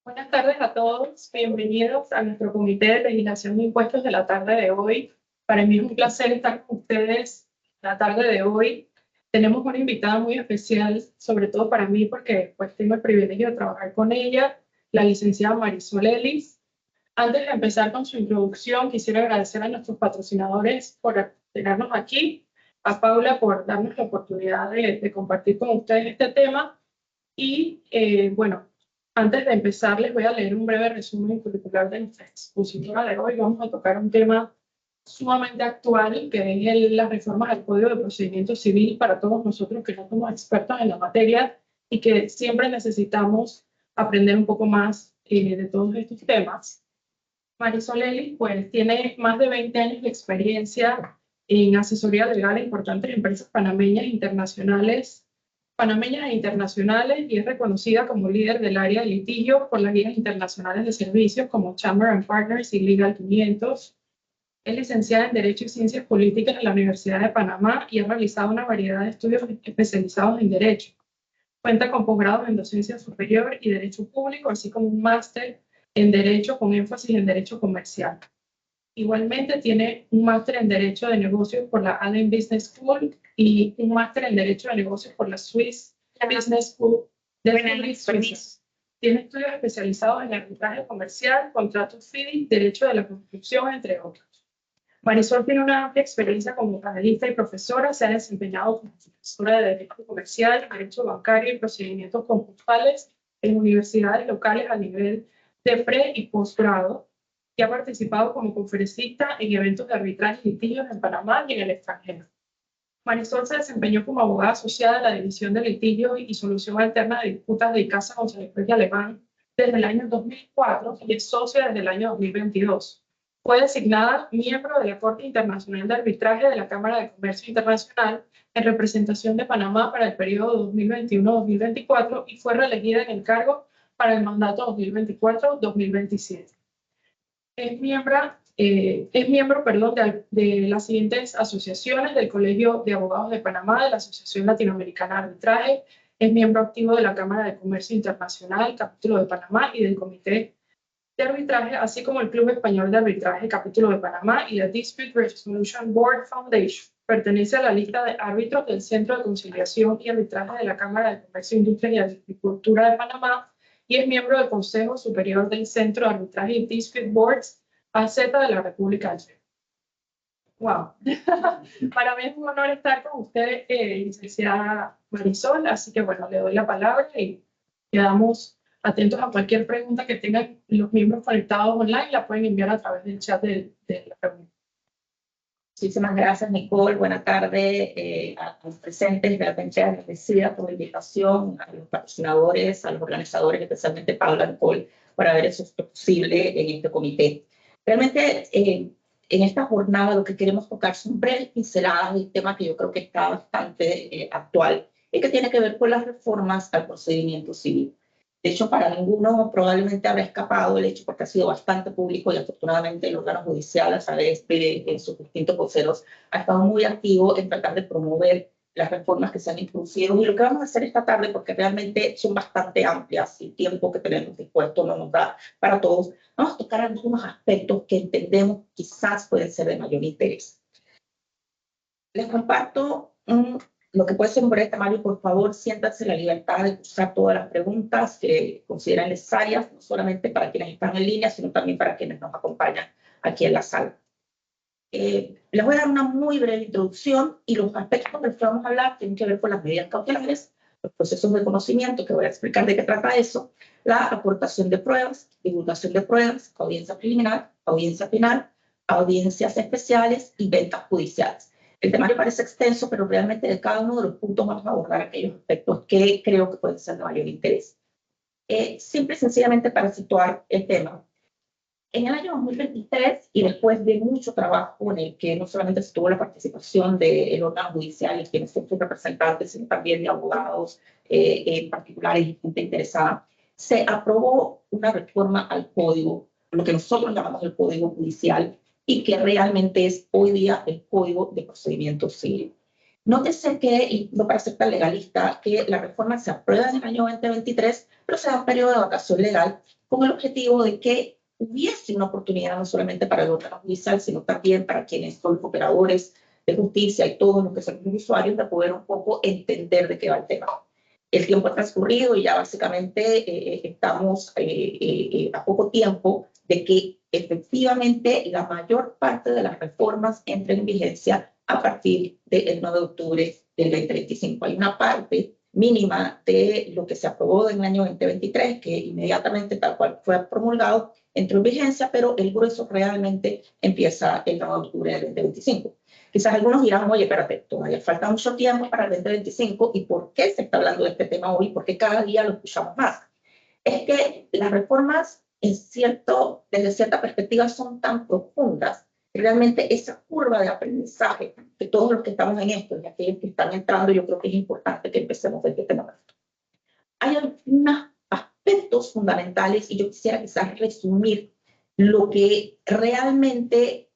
Buenas tardes a todos, bienvenidos a nuestro Comité de Legislación de Impuestos de la tarde de hoy. Para mí es un placer estar con ustedes la tarde de hoy. Tenemos una invitada muy especial, sobre todo para mí, porque pues tengo el privilegio de trabajar con ella, la licenciada Marisol Ellis. Antes de empezar con su introducción, quisiera agradecer a nuestros patrocinadores por tenernos aquí, a Paula por darnos la oportunidad de compartir con ustedes este tema y bueno, antes de empezar les voy a leer un breve resumen curricular de nuestra expositora de hoy. Vamos a tocar un tema sumamente actual, que es las reformas al Código de Procedimiento Civil para todos nosotros que no somos expertos en la materia y que siempre necesitamos aprender un poco más de todos estos temas. Marisol Ellis, pues, tiene más de 20 años de experiencia en asesoría legal en importantes empresas panameñas e internacionales, y es reconocida como líder del área de litigio por las guías internacionales de servicios como Chamber and Partners y Legal 500. Es licenciada en Derecho y Ciencias Políticas en la Universidad de Panamá y ha realizado una variedad de estudios especializados en Derecho. Cuenta con posgrados en Docencia Superior y Derecho Público, así como un máster en Derecho con énfasis en Derecho Comercial. Igualmente tiene un máster en Derecho de Negocios por la Allen Business School y un máster en Derecho de Negocios por la Swiss Business School de Zurich, Suiza. Tiene estudios especializados en arbitraje comercial, contratos FIDI, Derecho de la Construcción, entre otros. Marisol tiene una amplia experiencia como panelista y profesora. Se ha desempeñado como profesora de Derecho Comercial, Derecho Bancario y Procedimientos Concursales en universidades locales a nivel de pre- y posgrado, y ha participado como conferencista en eventos de arbitraje y litigios en Panamá y en el extranjero. Marisol se desempeñó como abogada asociada en la División de Litigio y Solución Alterna de Disputas de Casa González Pérez de Alemán desde el año 2004 y es socia desde el año 2022. Fue designada miembro de la Corte Internacional de Arbitraje de la Cámara de Comercio Internacional en representación de Panamá para el periodo 2021-2024 y fue reelegida en el cargo para el mandato 2024-2027. Es miembro de las siguientes asociaciones: del Colegio de Abogados de Panamá, de la Asociación Latinoamericana de Arbitraje, es miembro activo de la Cámara de Comercio Internacional, capítulo de Panamá, y del Comité de Arbitraje, así como el Club Español de Arbitraje, capítulo de Panamá, y la Dispute Resolution Board Foundation. Pertenece a la lista de árbitros del Centro de Conciliación y Arbitraje de la Cámara de Comercio, Industria y Agricultura de Panamá, y es miembro del Consejo Superior del Centro de Arbitraje y Dispute Boards AZ de la República del Perú. Wow. Para mí es un honor estar con usted, licenciada Marisol, así que bueno, le doy la palabra y quedamos atentos a cualquier pregunta que tengan los miembros conectados online. La pueden enviar a través del chat de la reunión. Muchísimas gracias, Nicole. Buenas tardes a los presentes. Realmente agradecida por la invitación, a los patrocinadores, a los organizadores, especialmente Paula, Nicole, por haber hecho esto posible en este comité. Realmente, en esta jornada lo que queremos tocar son breves pinceladas del tema que yo creo que está bastante actual y que tiene que ver con las reformas al procedimiento civil. De hecho, para ninguno probablemente habrá escapado el hecho, porque ha sido bastante público y afortunadamente el órgano judicial, a través de sus distintos voceros, ha estado muy activo en tratar de promover las reformas que se han introducido. Y lo que vamos a hacer esta tarde, porque realmente son bastante amplias y el tiempo que tenemos dispuesto no nos da para todos, vamos a tocar algunos aspectos que entendemos quizás pueden ser de mayor interés. Les comparto lo que puede ser un breve temario. Por favor, siéntanse en la libertad de usar todas las preguntas que consideren necesarias, no solamente para quienes están en línea, sino también para quienes nos acompañan aquí en la sala. Les voy a dar una muy breve introducción y los aspectos de los que vamos a hablar tienen que ver con las medidas cautelares, los procesos de conocimiento, que voy a explicar de qué trata eso, la aportación de pruebas, divulgación de pruebas, audiencia preliminar, audiencia final, audiencias especiales y ventas judiciales. El temario parece extenso, pero realmente de cada uno de los puntos vamos a abordar aquellos aspectos que creo que pueden ser de mayor interés. Simple y sencillamente para situar el tema. En el año 2023, y después de mucho trabajo en el que no solamente se tuvo la participación del órgano judicial y quienes son sus representantes, sino también de abogados particulares y gente interesada, se aprobó una reforma al código, lo que nosotros llamamos el Código Judicial, y que realmente es hoy día el Código de Procedimiento Civil. Nótese que, y no para ser tan legalista, que la reforma se aprueba en el año 2023, pero se da un periodo de vacación legal con el objetivo de que hubiese una oportunidad no solamente para el órgano judicial, sino también para quienes son operadores de justicia y todos los que son usuarios, de poder un poco entender de qué va el tema. El tiempo ha transcurrido y ya básicamente estamos a poco tiempo de que efectivamente la mayor parte de las reformas entren en vigencia a partir del 9 de octubre del 2025. Hay una parte mínima de lo que se aprobó en el año 2023, que inmediatamente, tal cual fue promulgado, entró en vigencia, pero el grueso realmente empieza el 9 de octubre del 2025. Quizás algunos dirán, oye, espérate, todavía falta mucho tiempo para el 2025, ¿y por qué se está hablando de este tema hoy? Porque cada día lo escuchamos más. Es que las reformas, desde cierta perspectiva, son tan profundas que realmente esa curva de aprendizaje de todos los que estamos en esto y aquellos que están entrando, yo creo que es importante que empecemos desde este momento. Hay algunos aspectos fundamentales y yo quisiera quizás resumir lo que realmente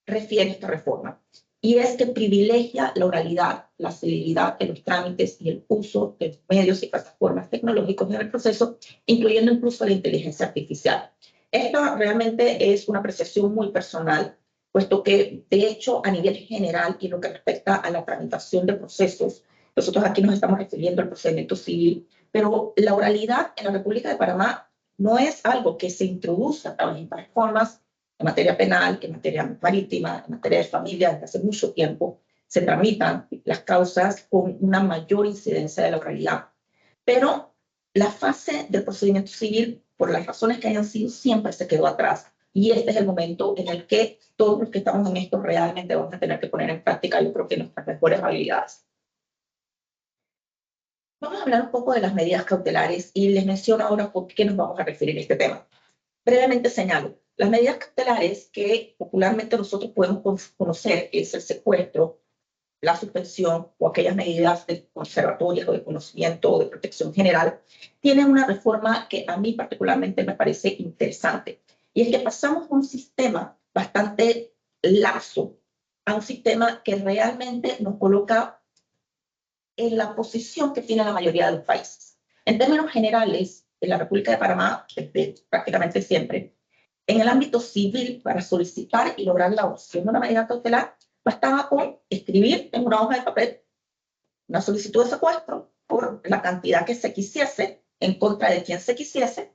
refiere esta reforma. Y es que privilegia la oralidad, la celeridad de los trámites y el uso de los medios y plataformas tecnológicos en el proceso, incluyendo incluso la inteligencia artificial. Esta realmente es una apreciación muy personal, puesto que, de hecho, a nivel general y lo que respecta a la tramitación de procesos, nosotros aquí nos estamos refiriendo al procedimiento civil, pero la oralidad en la República de Panamá no es algo que se introduce a través de reformas en materia penal, en materia marítima, en materia de familia, desde hace mucho tiempo se tramitan las causas con una mayor incidencia de la oralidad. Pero la fase del procedimiento civil, por las razones que hayan sido, siempre se quedó atrás. Y este es el momento en el que todos los que estamos en esto realmente vamos a tener que poner en práctica, yo creo que nuestras mejores habilidades. Vamos a hablar un poco de las medidas cautelares y les menciono ahora por qué nos vamos a referir a este tema. Brevemente señalo, las medidas cautelares que popularmente nosotros podemos conocer, que es el secuestro, la suspensión o aquellas medidas de conservatorias o de conocimiento o de protección general, tienen una reforma que a mí particularmente me parece interesante. Y es que pasamos de un sistema bastante laxo a un sistema que realmente nos coloca en la posición que tiene la mayoría de los países. En términos generales, en la República de Panamá, desde prácticamente siempre, en el ámbito civil, para solicitar y lograr la opción de una medida cautelar, bastaba con escribir en una hoja de papel una solicitud de secuestro por la cantidad que se quisiese, en contra de quien se quisiese,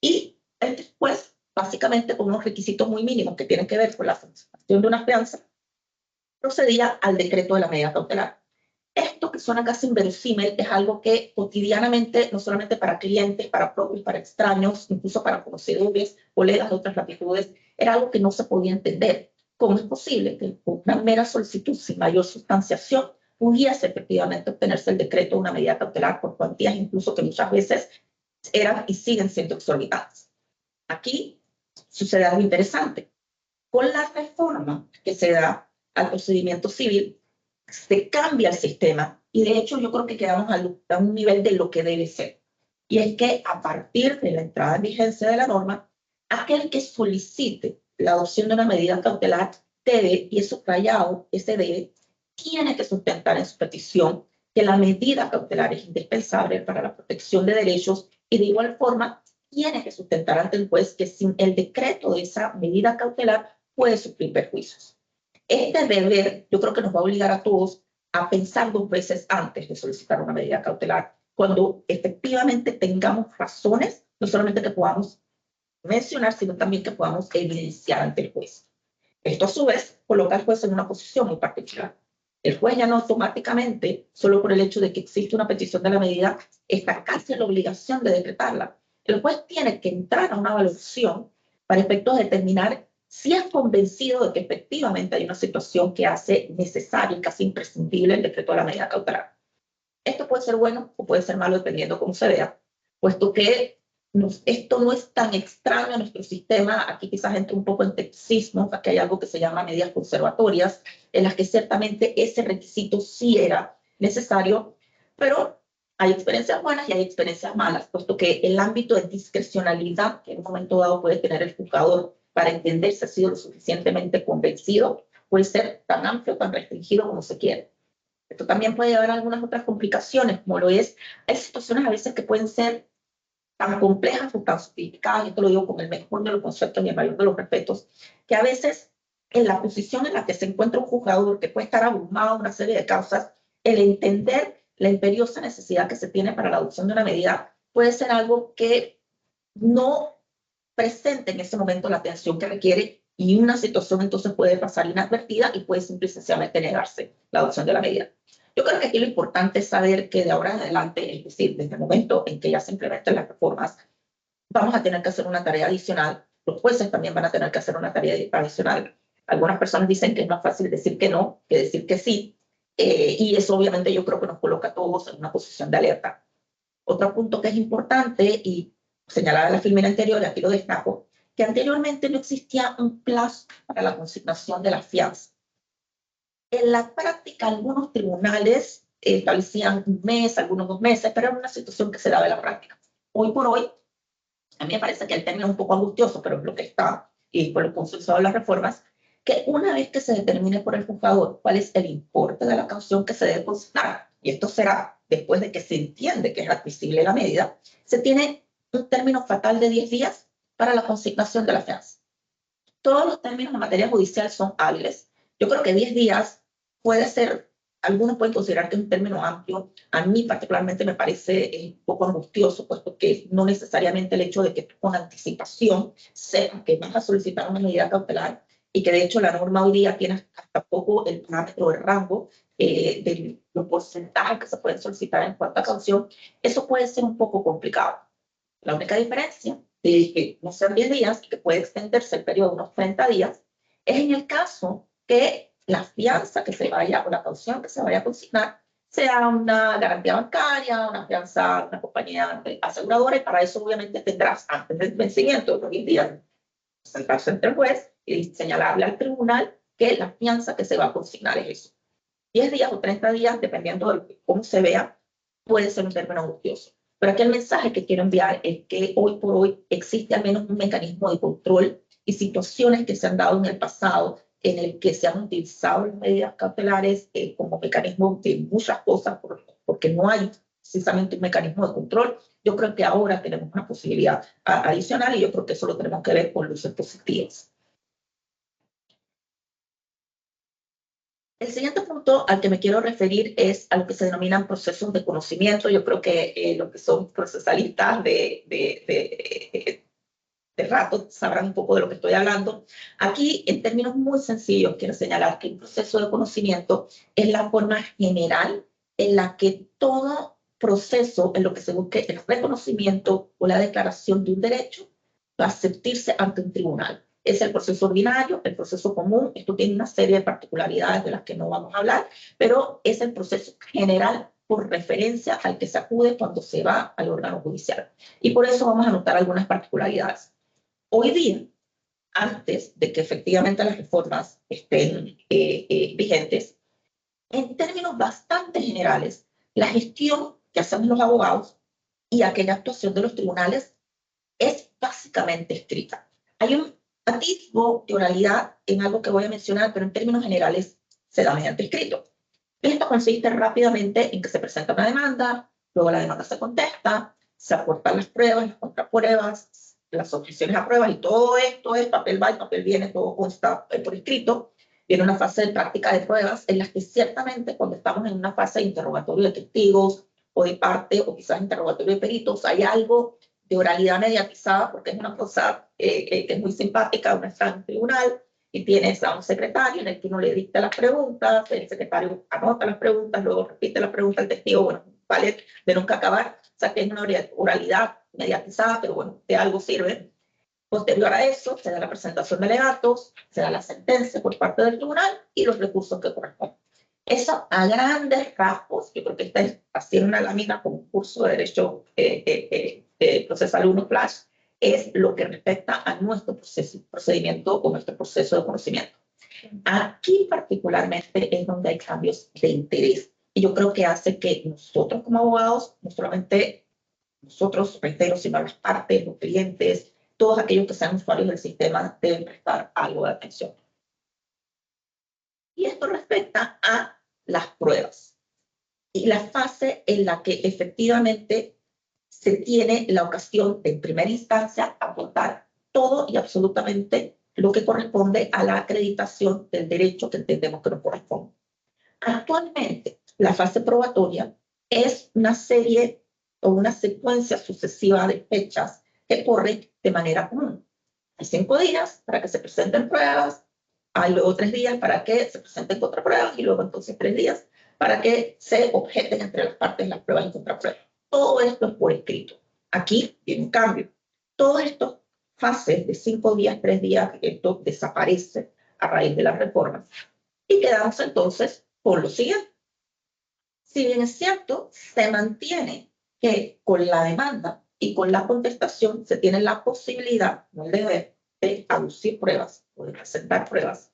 y después, básicamente con unos requisitos muy mínimos que tienen que ver con la formación de una fianza, procedía al decreto de la medida cautelar. Esto que suena casi inverosímil es algo que cotidianamente, no solamente para clientes, para propios, para extraños, incluso para conocedores, colegas de otras latitudes, era algo que no se podía entender. ¿Cómo es posible que con una mera solicitud sin mayor sustanciación pudiese efectivamente obtenerse el decreto de una medida cautelar por cuantías incluso que muchas veces eran y siguen siendo exorbitantes? Aquí sucede algo interesante. Con la reforma que se da al procedimiento civil, se cambia el sistema y de hecho yo creo que quedamos a un nivel de lo que debe ser. Y es que a partir de la entrada en vigencia de la norma, aquel que solicite la adopción de una medida cautelar debe, y es subrayado, ese debe, tiene que sustentar en su petición que la medida cautelar es indispensable para la protección de derechos y de igual forma tiene que sustentar ante el juez que sin el decreto de esa medida cautelar puede sufrir perjuicios. Este deber yo creo que nos va a obligar a todos a pensar dos veces antes de solicitar una medida cautelar, cuando efectivamente tengamos razones, no solamente que podamos mencionar, sino también que podamos evidenciar ante el juez. Esto a su vez coloca al juez en una posición muy particular. El juez ya no automáticamente, solo por el hecho de que existe una petición de la medida, está casi en la obligación de decretarla. El juez tiene que entrar a una valoración para efectos de determinar si es convencido de que efectivamente hay una situación que hace necesario y casi imprescindible el decreto de la medida cautelar. Esto puede ser bueno o puede ser malo dependiendo cómo se vea, puesto que esto no es tan extraño a nuestro sistema. Aquí quizás entre un poco en tecnicismo, aquí hay algo que se llama medidas conservatorias, en las que ciertamente ese requisito sí era necesario, pero hay experiencias buenas y hay experiencias malas, puesto que el ámbito de discrecionalidad que en un momento dado puede tener el juzgador para entender si ha sido lo suficientemente convencido puede ser tan amplio, tan restringido como se quiere. Esto también puede llevar a algunas otras complicaciones, como lo es, hay situaciones a veces que pueden ser tan complejas o tan sofisticadas, y esto lo digo con el mejor de los conceptos y el mayor de los respetos, que a veces en la posición en la que se encuentra un juzgador que puede estar abrumado de una serie de causas, el entender la imperiosa necesidad que se tiene para la adopción de una medida puede ser algo que no presente en ese momento la atención que requiere y una situación entonces puede pasar inadvertida y puede simple y sencillamente negarse la adopción de la medida. Yo creo que aquí lo importante es saber que de ahora en adelante, es decir, desde el momento en que ya se implementen las reformas, vamos a tener que hacer una tarea adicional. Los jueces también van a tener que hacer una tarea adicional. Algunas personas dicen que es más fácil decir que no que decir que sí. Y eso obviamente yo creo que nos coloca a todos en una posición de alerta. Otro punto que es importante y señalaba en la filmina anterior, y aquí lo destaco, que anteriormente no existía un plazo para la consignación de la fianza. En la práctica, algunos tribunales establecían un mes, algunos 2 meses, pero era una situación que se daba en la práctica. Hoy por hoy, a mí me parece que el término es un poco angustioso, pero es lo que está, y por lo consensuado de las reformas, que una vez que se determine por el juzgador cuál es el importe de la caución que se debe consignar, y esto será después de que se entiende que es admisible la medida, se tiene un término fatal de 10 días para la consignación de la fianza. Todos los términos en materia judicial son hábiles. Yo creo que 10 días puede ser, algunos pueden considerar que es un término amplio. A mí particularmente me parece un poco angustioso, puesto que no necesariamente el hecho de que tú con anticipación sepas que vas a solicitar una medida cautelar y que de hecho la norma hoy día tiene hasta poco el parámetro de rango de los porcentajes que se pueden solicitar en cuanto a caución, eso puede ser un poco complicado. La única diferencia de que no sean 10 días y que puede extenderse el periodo de unos 30 días es en el caso que la fianza que se vaya o la caución que se vaya a consignar sea una garantía bancaria, una fianza, una compañía aseguradora, y para eso obviamente tendrás antes del vencimiento de los 10 días sentarse ante el juez y señalarle al tribunal que la fianza que se va a consignar es eso. 10 días o 30 días, dependiendo de cómo se vea, puede ser un término angustioso. Pero aquí el mensaje que quiero enviar es que hoy por hoy existe al menos un mecanismo de control y situaciones que se han dado en el pasado en el que se han utilizado las medidas cautelares como mecanismo de muchas cosas porque no hay precisamente un mecanismo de control. Yo creo que ahora tenemos una posibilidad adicional y yo creo que eso lo tenemos que ver con luces positivas. El siguiente punto al que me quiero referir es a lo que se denominan procesos de conocimiento. Yo creo que los que son procesalistas de rato sabrán un poco de lo que estoy hablando. Aquí, en términos muy sencillos, quiero señalar que el proceso de conocimiento es la forma general en la que todo proceso en lo que se busque el reconocimiento o la declaración de un derecho va a aceptarse ante un tribunal. Es el proceso ordinario, el proceso común. Esto tiene una serie de particularidades de las que no vamos a hablar, pero es el proceso general por referencia al que se acude cuando se va al órgano judicial. Y por eso vamos a notar algunas particularidades. Hoy día, antes de que efectivamente las reformas estén vigentes, en términos bastante generales, la gestión que hacemos los abogados y aquella actuación de los tribunales es básicamente escrita. Hay un atisbo de oralidad en algo que voy a mencionar, pero en términos generales se da mediante escrito. Esto consiste rápidamente en que se presenta una demanda, luego la demanda se contesta, se aportan las pruebas, las contrapruebas, las objeciones a pruebas, y todo esto es papel va y papel viene, todo consta por escrito. Viene una fase de práctica de pruebas en las que ciertamente cuando estamos en una fase de interrogatorio de testigos o de parte o quizás interrogatorio de peritos, hay algo de oralidad mediatizada porque es una cosa que es muy simpática. Uno está en un tribunal y tienes a un secretario en el que uno le dicta las preguntas, el secretario anota las preguntas, luego repite la pregunta al testigo, bueno, vale de nunca acabar, o sea que es una oralidad mediatizada, pero bueno, de algo sirve. Posterior a eso, se da la presentación de alegatos, se da la sentencia por parte del tribunal y los recursos que corresponden. Eso a grandes rasgos, yo creo que esta es haciendo una lámina con un curso de Derecho Procesal 1 Flash, es lo que respecta a nuestro procedimiento o nuestro proceso de conocimiento. Aquí particularmente es donde hay cambios de interés. Y yo creo que hace que nosotros como abogados, no solamente nosotros, reitero, sino las partes, los clientes, todos aquellos que sean usuarios del sistema deben prestar algo de atención. Y esto respecta a las pruebas. y la fase en la que efectivamente se tiene la ocasión de, en primera instancia, aportar todo y absolutamente lo que corresponde a la acreditación del derecho que entendemos que nos corresponde. Actualmente, la fase probatoria es una serie o una secuencia sucesiva de fechas que corren de manera común. Hay 5 días para que se presenten pruebas, hay luego 3 días para que se presenten contrapruebas y luego entonces 3 días para que se objeten entre las partes las pruebas y contrapruebas. Todo esto es por escrito. Aquí viene un cambio. Todas estas fases de 5 días, 3 días, esto desaparece a raíz de las reformas. Y quedamos entonces con lo siguiente. Si bien es cierto, se mantiene que con la demanda y con la contestación se tiene la posibilidad, no el deber, de aducir pruebas o de presentar pruebas,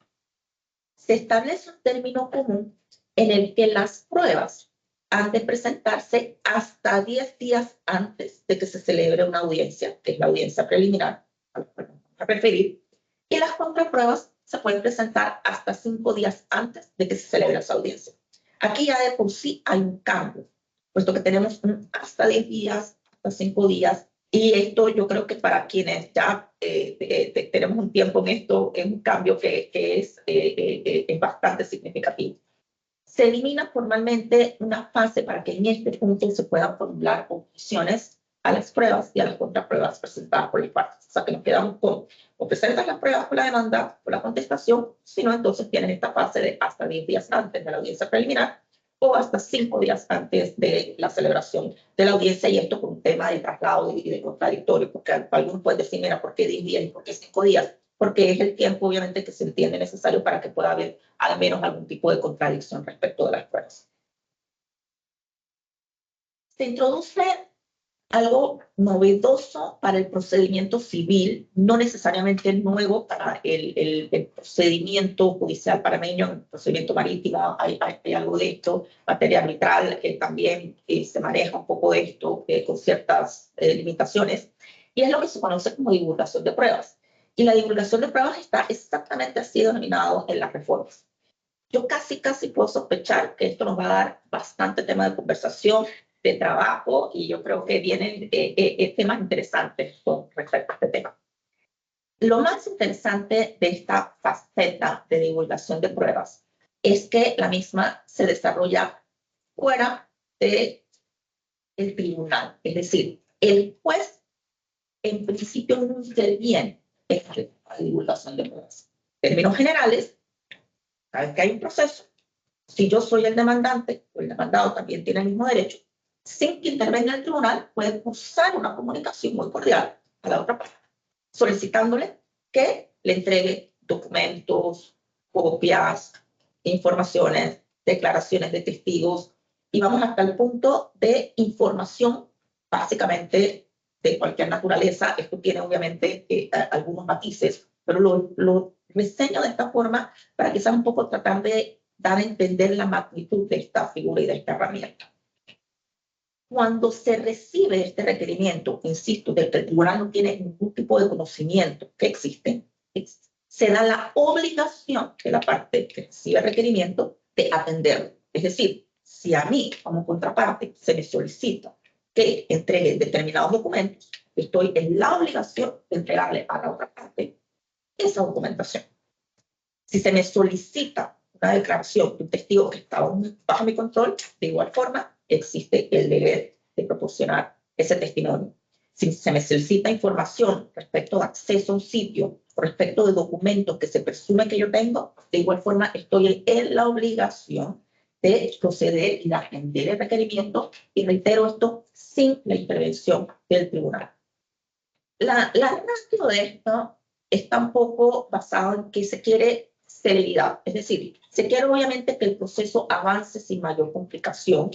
se establece un término común en el que las pruebas han de presentarse hasta 10 días antes de que se celebre una audiencia, que es la audiencia preliminar, a la cual vamos a referir, y las contrapruebas se pueden presentar hasta 5 días antes de que se celebre esa audiencia. Aquí ya de por sí hay un cambio, puesto que tenemos hasta 10 días, hasta 5 días, y esto yo creo que para quienes ya tenemos un tiempo en esto, es un cambio que es bastante significativo. Se elimina formalmente una fase para que en este punto se puedan formular objeciones a las pruebas y a las contrapruebas presentadas por las partes. O sea, que nos quedamos con o presentas las pruebas por la demanda, por la contestación, si no, entonces tienes esta fase de hasta 10 días antes de la audiencia preliminar o hasta 5 días antes de la celebración de la audiencia, y esto por un tema de traslado y de contradictorio, porque algunos pueden decir, mira, ¿por qué 10 días y por qué 5 días? Porque es el tiempo, obviamente, que se entiende necesario para que pueda haber al menos algún tipo de contradicción respecto de las pruebas. Se introduce algo novedoso para el procedimiento civil, no necesariamente nuevo para el procedimiento judicial panameño. En el procedimiento marítimo hay algo de esto, materia arbitral también se maneja un poco de esto con ciertas limitaciones, y es lo que se conoce como divulgación de pruebas. Y la divulgación de pruebas está exactamente así denominado en las reformas. Yo casi puedo sospechar que esto nos va a dar bastante tema de conversación, de trabajo, y yo creo que vienen temas interesantes con respecto a este tema. Lo más interesante de esta faceta de divulgación de pruebas es que la misma se desarrolla fuera del tribunal. Es decir, el juez en principio no interviene en la divulgación de pruebas. En términos generales, cada vez que hay un proceso, si yo soy el demandante o el demandado también tiene el mismo derecho, sin que intervenga el tribunal, puede cursar una comunicación muy cordial a la otra parte, solicitándole que le entregue documentos, copias, informaciones, declaraciones de testigos, y vamos hasta el punto de información básicamente de cualquier naturaleza. Esto tiene obviamente algunos matices, pero lo reseño de esta forma para quizás un poco tratar de dar a entender la magnitud de esta figura y de esta herramienta. Cuando se recibe este requerimiento, insisto, del que el tribunal no tiene ningún tipo de conocimiento que existe, se da la obligación de la parte que recibe el requerimiento de atenderlo. Es decir, si a mí, como contraparte, se me solicita que entregue determinados documentos, estoy en la obligación de entregarle a la otra parte esa documentación. Si se me solicita una declaración de un testigo que está bajo mi control, de igual forma existe el deber de proporcionar ese testimonio. Si se me solicita información respecto de acceso a un sitio o respecto de documentos que se presume que yo tengo, de igual forma estoy en la obligación de proceder y de atender el requerimiento, y reitero esto, sin la intervención del tribunal. La ratio de esto está un poco basado en que se quiere celeridad, es decir, se quiere obviamente que el proceso avance sin mayor complicación.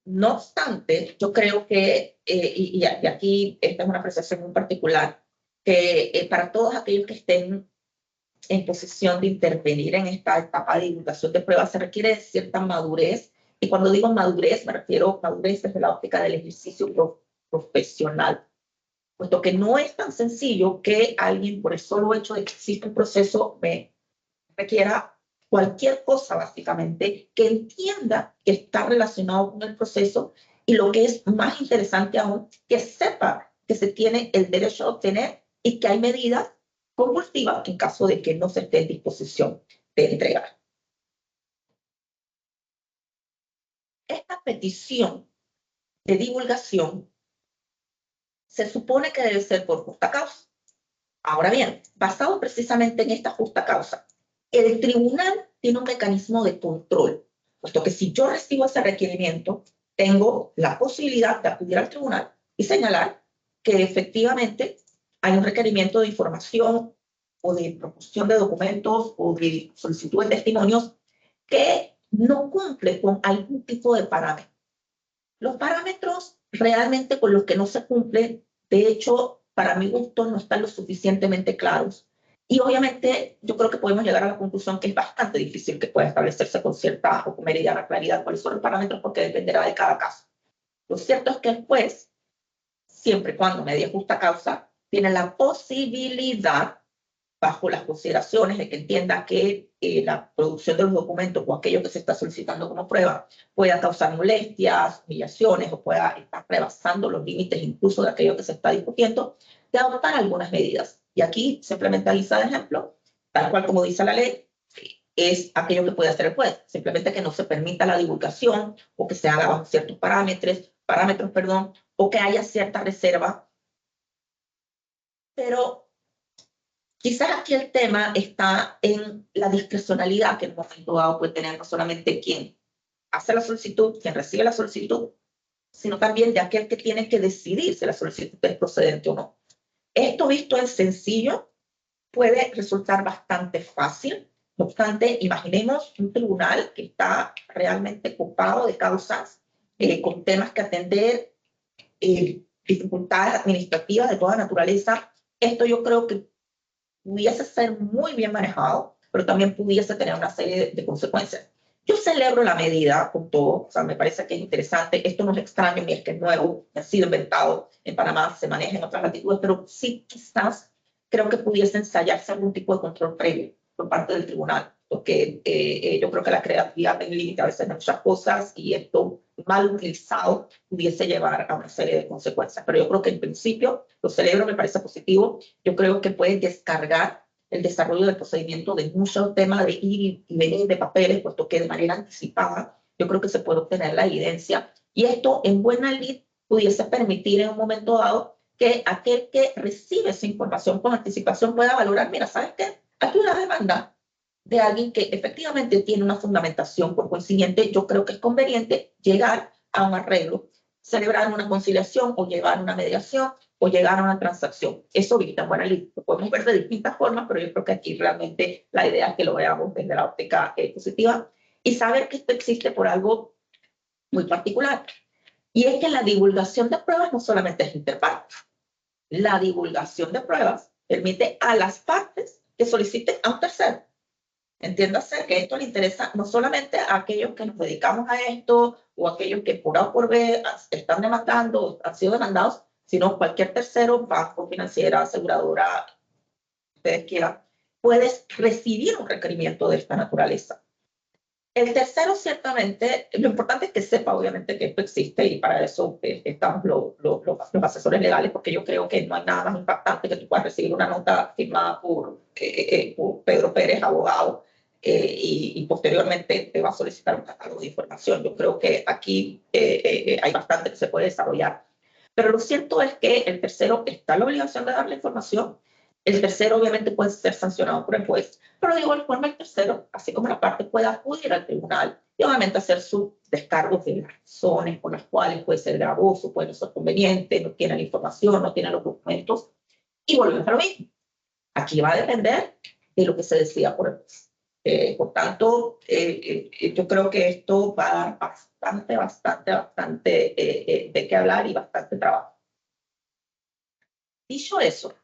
No obstante, yo creo que, y aquí esta es una apreciación muy particular, que para todos aquellos que estén en posición de intervenir en esta etapa de divulgación de pruebas se requiere cierta madurez, y cuando digo madurez me refiero a madurez desde la óptica del ejercicio profesional, puesto que no es tan sencillo que alguien, por el solo hecho de que existe un proceso, me requiera cualquier cosa básicamente que entienda que está relacionado con el proceso y lo que es más interesante aún, que sepa que se tiene el derecho a obtener y que hay medidas compulsivas en caso de que no se esté en disposición de entregar. Esta petición de divulgación se supone que debe ser por justa causa. Ahora bien, basado precisamente en esta justa causa, el tribunal tiene un mecanismo de control, puesto que si yo recibo ese requerimiento, tengo la posibilidad de acudir al tribunal y señalar que efectivamente hay un requerimiento de información o de proposición de documentos o de solicitud de testimonios que no cumple con algún tipo de parámetro. Los parámetros realmente con los que no se cumplen, de hecho, para mi gusto, no están lo suficientemente claros. Y obviamente yo creo que podemos llegar a la conclusión que es bastante difícil que pueda establecerse con cierta o con meridiana claridad cuáles son los parámetros porque dependerá de cada caso. Lo cierto es que el juez, siempre y cuando medie justa causa, tiene la posibilidad, bajo las consideraciones de que entienda que la producción de los documentos o aquello que se está solicitando como prueba pueda causar molestias, humillaciones o pueda estar rebasando los límites incluso de aquello que se está discutiendo, de adoptar algunas medidas. Y aquí simplemente analiza de ejemplo, tal cual como dice la ley, es aquello que puede hacer el juez, simplemente que no se permita la divulgación o que se haga bajo ciertos parámetros, o que haya cierta reserva. Pero quizás aquí el tema está en la discrecionalidad que en un momento dado puede tener no solamente quien hace la solicitud, quien recibe la solicitud, sino también de aquel que tiene que decidir si la solicitud es procedente o no. Esto visto en sencillo puede resultar bastante fácil. No obstante, imaginemos un tribunal que está realmente ocupado de causas con temas que atender, dificultades administrativas de toda naturaleza. Esto yo creo que pudiese ser muy bien manejado, pero también pudiese tener una serie de consecuencias. Yo celebro la medida con todo, o sea, me parece que es interesante. Esto no es extraño ni es que es nuevo, ha sido inventado en Panamá, se maneja en otras latitudes, pero sí quizás creo que pudiese ensayarse algún tipo de control previo por parte del tribunal, porque yo creo que la creatividad tiene límite a veces en muchas cosas y esto mal utilizado pudiese llevar a una serie de consecuencias. Pero yo creo que en principio lo celebro, me parece positivo. Yo creo que puede descargar el desarrollo del procedimiento de muchos temas de ir y venir de papeles, puesto que de manera anticipada yo creo que se puede obtener la evidencia. Y esto en buena lid pudiese permitir en un momento dado que aquel que recibe esa información con anticipación pueda valorar, mira, ¿sabes qué? Aquí una demanda de alguien que efectivamente tiene una fundamentación. Por consiguiente, yo creo que es conveniente llegar a un arreglo, celebrar una conciliación o llevar una mediación o llegar a una transacción. Eso ahorita, bueno, lo podemos ver de distintas formas, pero yo creo que aquí realmente la idea es que lo veamos desde la óptica positiva y saber que esto existe por algo muy particular. Y es que la divulgación de pruebas no solamente es interparte. La divulgación de pruebas permite a las partes que soliciten a un tercero. Entiéndase que esto le interesa no solamente a aquellos que nos dedicamos a esto o a aquellos que por A o por B están demandando, han sido demandados, sino cualquier tercero, banco, financiera, aseguradora, ustedes quieran, puedes recibir un requerimiento de esta naturaleza. El tercero, ciertamente, lo importante es que sepa, obviamente, que esto existe y para eso estamos los asesores legales, porque yo creo que no hay nada más impactante que tú puedas recibir una nota firmada por Pedro Pérez, abogado, y posteriormente te va a solicitar un catálogo de información. Yo creo que aquí hay bastante que se puede desarrollar. Pero lo cierto es que el tercero está en la obligación de dar la información. El tercero obviamente puede ser sancionado por el juez, pero de igual forma el tercero, así como la parte, puede acudir al tribunal y obviamente hacer sus descargos de las razones por las cuales puede ser gravoso, puede no ser conveniente, no tiene la información, no tiene los documentos, y volvemos a lo mismo. Aquí va a depender de lo que se decida por el juez. Por tanto, yo creo que esto va a dar bastante de qué hablar y bastante trabajo. Dicho eso,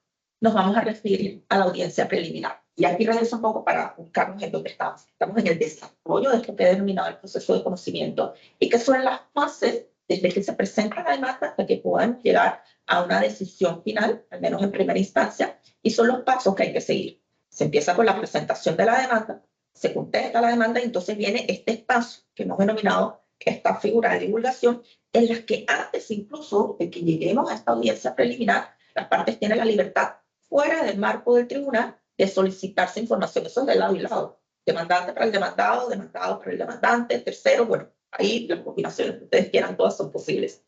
nos vamos a referir a la audiencia preliminar. Y aquí regreso un poco para buscarnos en dónde estamos. Estamos en el desarrollo de esto que he denominado el proceso de conocimiento y que son las fases desde que se presenta la demanda hasta que podamos llegar a una decisión final, al menos en primera instancia, y son los pasos que hay que seguir. Se empieza con la presentación de la demanda, se contesta la demanda y entonces viene este espacio que hemos denominado esta figura de divulgación, en las que antes incluso de que lleguemos a esta audiencia preliminar, las partes tienen la libertad fuera del marco del tribunal de solicitarse información. Eso es de lado y lado. Demandante para el demandado, demandado para el demandante, tercero, bueno, ahí las combinaciones que ustedes quieran, todas son posibles.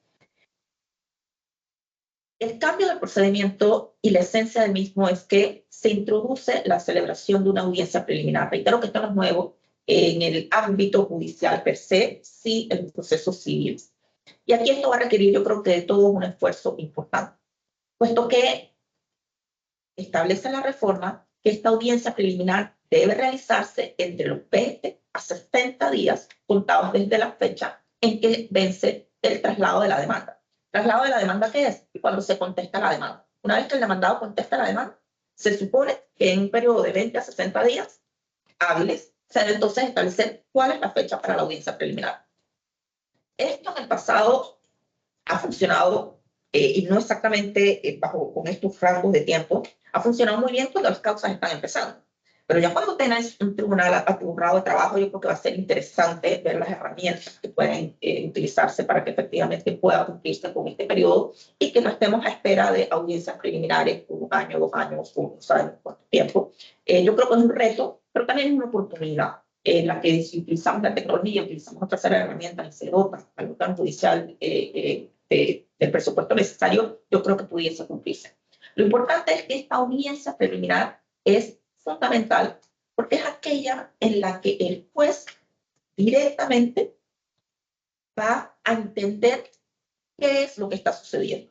El cambio del procedimiento y la esencia del mismo es que se introduce la celebración de una audiencia preliminar. Reitero que esto no es nuevo en el ámbito judicial per se, sí en el proceso civil. Y aquí esto va a requerir, yo creo que de todo un esfuerzo importante, puesto que establece la reforma que esta audiencia preliminar debe realizarse entre los 20 a 60 días contados desde la fecha en que vence el traslado de la demanda. ¿Traslado de la demanda qué es? Cuando se contesta la demanda. Una vez que el demandado contesta la demanda, se supone que en un periodo de 20 a 60 días hábiles se debe entonces establecer cuál es la fecha para la audiencia preliminar. Esto en el pasado ha funcionado, y no exactamente con estos rangos de tiempo, ha funcionado muy bien cuando las causas están empezando. Pero ya cuando tenés un tribunal atiborrado de trabajo, yo creo que va a ser interesante ver las herramientas que pueden utilizarse para que efectivamente pueda cumplirse con este periodo y que no estemos a espera de audiencias preliminares por 1 año, 2 años, o no sabemos cuánto tiempo. Yo creo que es un reto, pero también es una oportunidad en la que si utilizamos la tecnología, utilizamos otras herramientas, el CEDOTA, el órgano judicial del presupuesto necesario, yo creo que pudiese cumplirse. Lo importante es que esta audiencia preliminar es fundamental porque es aquella en la que el juez directamente va a entender qué es lo que está sucediendo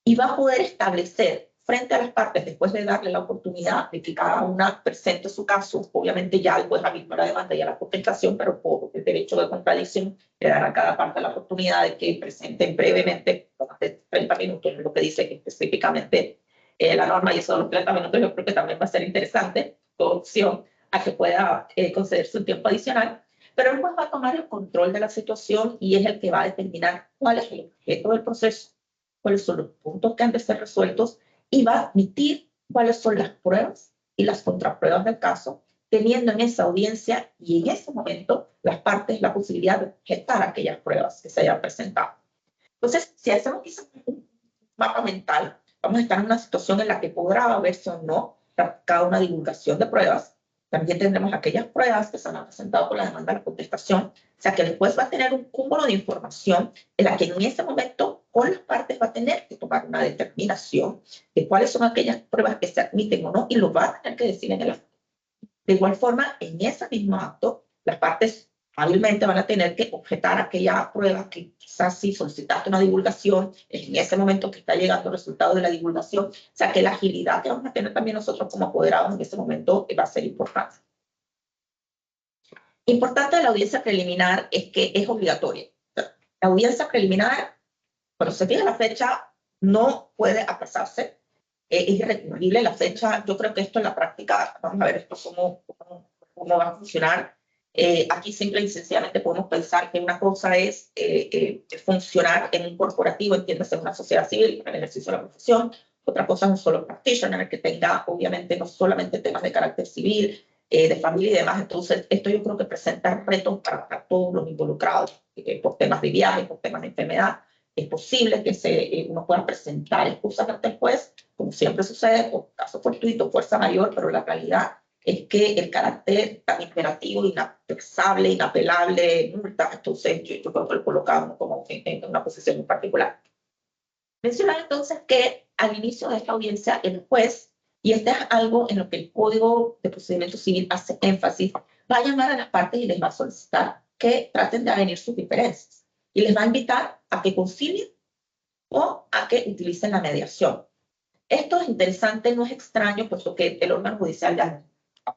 y va a poder establecer frente a las partes, después de darle la oportunidad de que cada una presente su caso, obviamente ya el juez habilita la demanda y a la contestación, pero por el derecho de contradicción le dará a cada parte la oportunidad de que presenten brevemente, más de 30 minutos, lo que dice que específicamente la norma, y eso de los 30 minutos yo creo que también va a ser interesante, con opción a que pueda concederse un tiempo adicional, pero el juez va a tomar el control de la situación y es el que va a determinar cuál es el objeto del proceso, cuáles son los puntos que han de ser resueltos y va a admitir cuáles son las pruebas y las contrapruebas del caso, teniendo en esa audiencia y en ese momento las partes la posibilidad de objetar aquellas pruebas que se hayan presentado. Entonces, si hacemos un mapa mental, vamos a estar en una situación en la que podrá haberse o no practicado una divulgación de pruebas. También tendremos aquellas pruebas que se han presentado por la demanda de la contestación. O sea, que el juez va a tener un cúmulo de información en la que en ese momento con las partes va a tener que tomar una determinación de cuáles son aquellas pruebas que se admiten o no y lo va a tener que decir en el acto. De igual forma, en ese mismo acto, las partes hábilmente van a tener que objetar aquella prueba que quizás si solicitaste una divulgación, en ese momento que está llegando el resultado de la divulgación, o sea que la agilidad que vamos a tener también nosotros como apoderados en ese momento va a ser importante. Importante de la audiencia preliminar es que es obligatoria. La audiencia preliminar, cuando se fija la fecha, no puede aplazarse, es irrecurrible la fecha. Yo creo que esto en la práctica, vamos a ver esto cómo va a funcionar. Aquí simple y sencillamente podemos pensar que una cosa es funcionar en un corporativo, entiéndase en una sociedad civil, en el ejercicio de la profesión. Otra cosa es un solo practitioner que tenga, obviamente, no solamente temas de carácter civil, de familia y demás. Entonces, esto yo creo que presenta retos para todos los involucrados, por temas de viaje, por temas de enfermedad. Es posible que uno pueda presentar excusas ante el juez, como siempre sucede, por caso fortuito, fuerza mayor, pero la realidad es que el carácter tan imperativo, inaplazable, inapelable, multa, entonces yo creo que lo colocamos como en una posición en particular. Mencionar entonces que al inicio de esta audiencia el juez, y este es algo en lo que el Código de Procedimiento Civil hace énfasis, va a llamar a las partes y les va a solicitar que traten de avenir sus diferencias y les va a invitar a que concilien o a que utilicen la mediación. Esto es interesante, no es extraño, puesto que el órgano judicial ya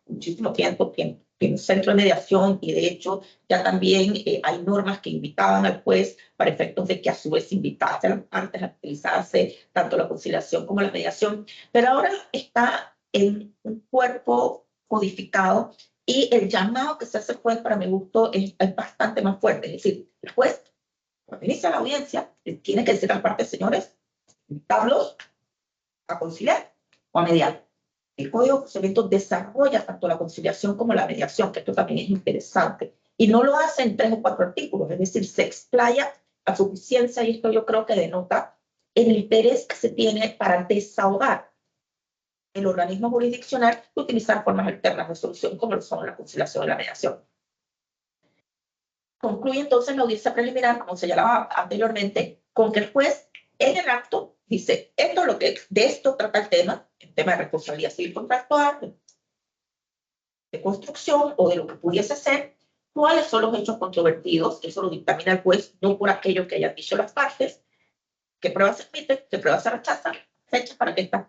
muchísimo tiempo tiene un centro de mediación y de hecho ya también hay normas que invitaban al juez para efectos de que a su vez invitase a las partes a utilizarse tanto la conciliación como la mediación, pero ahora está en un cuerpo codificado y el llamado que se hace al juez para mi gusto es bastante más fuerte. Es decir, el juez cuando inicia la audiencia tiene que decir a las partes, señores, invitarlos a conciliar o a mediar. El Código de Procedimiento desarrolla tanto la conciliación como la mediación, que esto también es interesante, y no lo hace en 3 o 4 artículos, es decir, se explaya a suficiencia, y esto yo creo que denota el interés que se tiene para desahogar el organismo jurisdiccional y utilizar formas alternas de solución, como lo son la conciliación y la mediación. Concluye entonces la audiencia preliminar, como señalaba anteriormente, con que el juez en el acto dice, esto es lo que de esto trata el tema de responsabilidad civil contractual, de construcción o de lo que pudiese ser, cuáles son los hechos controvertidos, eso lo dictamina el juez, no por aquello que hayan dicho las partes, qué pruebas se admiten, qué pruebas se rechazan, fechas para que estas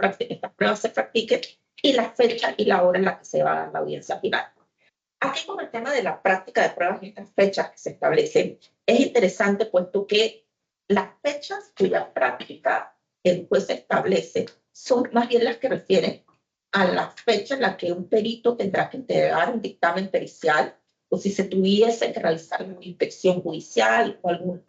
pruebas se practiquen y la fecha y la hora en la que se va a dar la audiencia final. Aquí con el tema de la práctica de pruebas y estas fechas que se establecen, es interesante puesto que las fechas cuya práctica el juez establece son más bien las que refieren a la fecha en la que un perito tendrá que entregar un dictamen pericial o si se tuviese que realizar una inspección judicial o alguna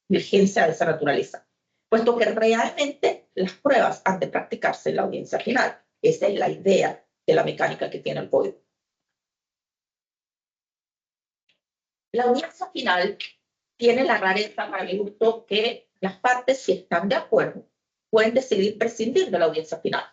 diligencia de esa naturaleza. Puesto que realmente las pruebas han de practicarse en la audiencia final. Esa es la idea de la mecánica que tiene el código. La audiencia final tiene la rareza para mi gusto que las partes, si están de acuerdo, pueden decidir prescindir de la audiencia final.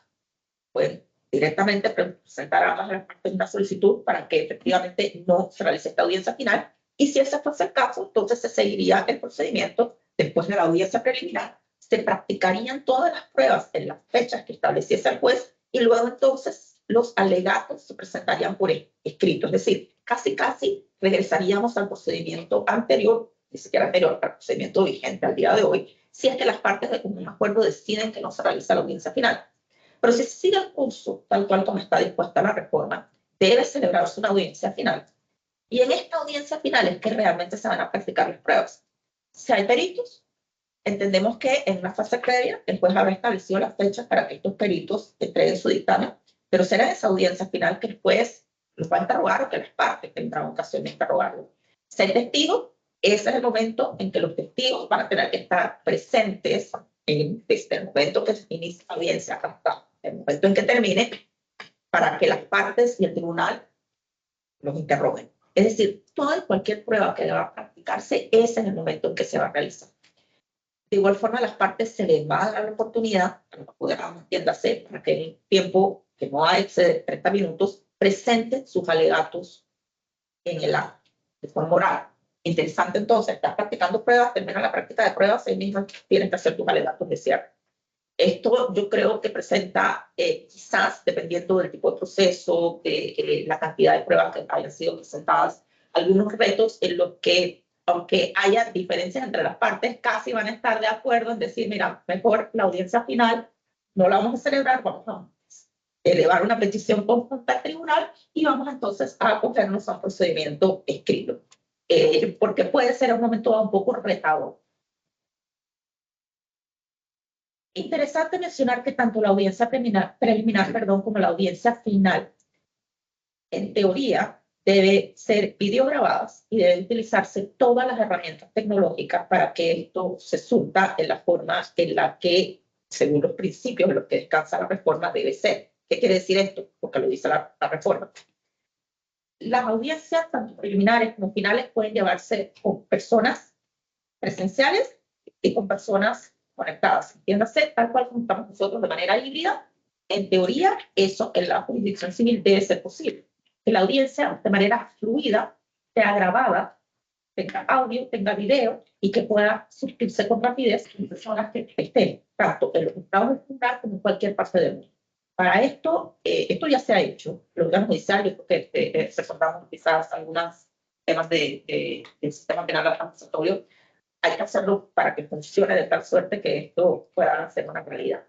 Pueden directamente presentar a ambas las partes una solicitud para que efectivamente no se realice esta audiencia final. Y si ese fuese el caso, entonces se seguiría el procedimiento después de la audiencia preliminar. Se practicarían todas las pruebas en las fechas que estableciese el juez y luego entonces los alegatos se presentarían por escrito. Es decir, casi regresaríamos al procedimiento anterior, ni siquiera anterior, al procedimiento vigente al día de hoy, si es que las partes de común acuerdo deciden que no se realiza la audiencia final. Pero si se sigue el curso, tal cual como está dispuesta la reforma, debe celebrarse una audiencia final. Y en esta audiencia final es que realmente se van a practicar las pruebas. Si hay peritos, entendemos que en una fase previa el juez habrá establecido las fechas para que estos peritos entreguen su dictamen, pero será en esa audiencia final que el juez los va a interrogar o que las partes tendrán ocasión de interrogarlo. Si hay testigos, ese es el momento en que los testigos van a tener que estar presentes desde el momento que se inicia la audiencia hasta el momento en que termine, para que las partes y el tribunal los interroguen. Es decir, toda y cualquier prueba que deba practicarse, ese es el momento en que se va a realizar. De igual forma, a las partes se les va a dar la oportunidad, entiéndase, para que en un tiempo que no va a exceder 30 minutos, presenten sus alegatos en el acto, de forma oral. Interesante entonces, estás practicando pruebas, termina la práctica de pruebas, ahí mismo tienes que hacer tus alegatos de cierre. Esto yo creo que presenta, quizás, dependiendo del tipo de proceso, de la cantidad de pruebas que hayan sido presentadas, algunos retos en los que, aunque haya diferencias entre las partes, casi van a estar de acuerdo en decir, mira, mejor la audiencia final no la vamos a celebrar, vamos a elevar una petición conjunta al tribunal y vamos entonces a acogernos a un procedimiento escrito, porque puede ser un momento un poco retador. Interesante mencionar que tanto la audiencia preliminar como la audiencia final, en teoría, debe ser videograbadas y deben utilizarse todas las herramientas tecnológicas para que esto se surta en la forma en la que, según los principios en los que descansa la reforma, debe ser. ¿Qué quiere decir esto? Porque lo dice la reforma. Las audiencias, tanto preliminares como finales, pueden llevarse con personas presenciales y con personas conectadas. Entiéndase, tal cual como estamos nosotros de manera híbrida, en teoría, eso en la jurisdicción civil debe ser posible. Que la audiencia, de manera fluida, sea grabada, tenga audio, tenga video y que pueda surtirse con rapidez con personas que estén tanto en los estados de tribunal como en cualquier parte del mundo. Para esto, esto ya se ha hecho. Los órganos judiciales, porque recordamos quizás algunos temas del sistema penal acusatorio, hay que hacerlo para que funcione de tal suerte que esto pueda ser una realidad.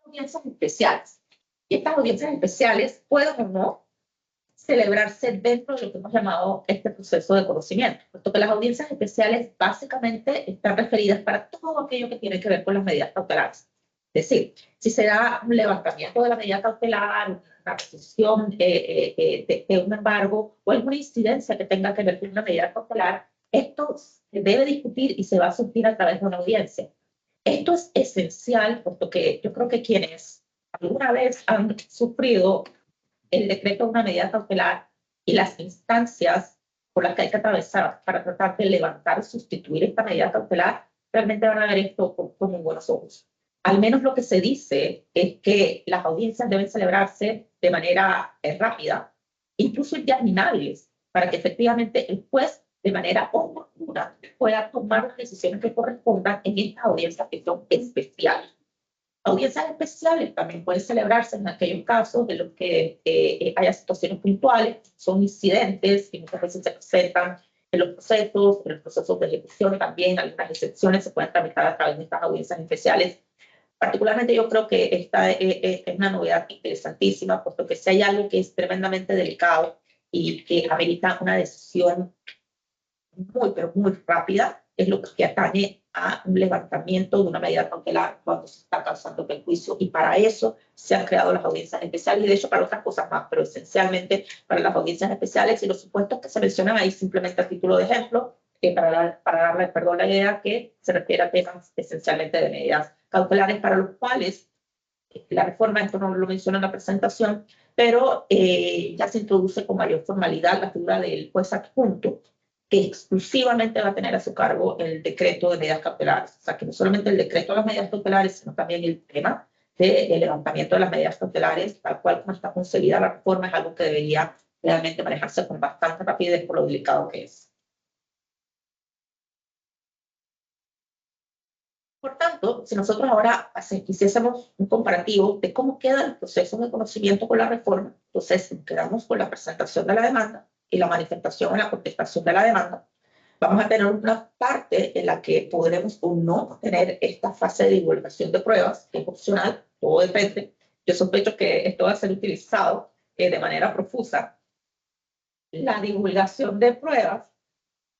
Audiencias especiales. Y estas audiencias especiales pueden o no celebrarse dentro de lo que hemos llamado este proceso de conocimiento, puesto que las audiencias especiales básicamente están referidas para todo aquello que tiene que ver con las medidas cautelares. Es decir, si se da un levantamiento de la medida cautelar, una rescisión de un embargo o alguna incidencia que tenga que ver con una medida cautelar, esto se debe discutir y se va a surtir a través de una audiencia. Esto es esencial, puesto que yo creo que quienes alguna vez han sufrido el decreto de una medida cautelar y las instancias por las que hay que atravesar para tratar de levantar o sustituir esta medida cautelar, realmente van a ver esto con muy buenos ojos. Al menos lo que se dice es que las audiencias deben celebrarse de manera rápida, incluso interminables, para que efectivamente el juez de manera oportuna pueda tomar las decisiones que correspondan en estas audiencias que son especiales. Audiencias especiales también pueden celebrarse en aquellos casos de los que haya situaciones puntuales, son incidentes que muchas veces se presentan en los procesos de ejecución también, algunas excepciones se pueden tramitar a través de estas audiencias especiales. Particularmente yo creo que esta es una novedad interesantísima, puesto que si hay algo que es tremendamente delicado y que amerita una decisión muy, pero muy rápida, es lo que atañe a un levantamiento de una medida cautelar cuando se está causando perjuicio, y para eso se han creado las audiencias especiales, y de hecho para otras cosas más, pero esencialmente para las audiencias especiales, y los supuestos que se mencionan ahí simplemente a título de ejemplo, para darle, perdón, la idea que se refiere a temas esencialmente de medidas cautelares para los cuales la reforma, esto no lo menciona en la presentación, pero ya se introduce con mayor formalidad la figura del juez adjunto, que exclusivamente va a tener a su cargo el decreto de medidas cautelares. O sea, que no solamente el decreto de las medidas cautelares, sino también el tema del levantamiento de las medidas cautelares, tal cual como está concebida la reforma, es algo que debería realmente manejarse con bastante rapidez por lo delicado que es. Por tanto, si nosotros ahora hiciésemos un comparativo de cómo queda el proceso de conocimiento con la reforma, entonces quedamos con la presentación de la demanda y la manifestación o la contestación de la demanda. Vamos a tener una parte en la que podremos o no tener esta fase de divulgación de pruebas, que es opcional, todo depende. Yo sospecho que esto va a ser utilizado de manera profusa. La divulgación de pruebas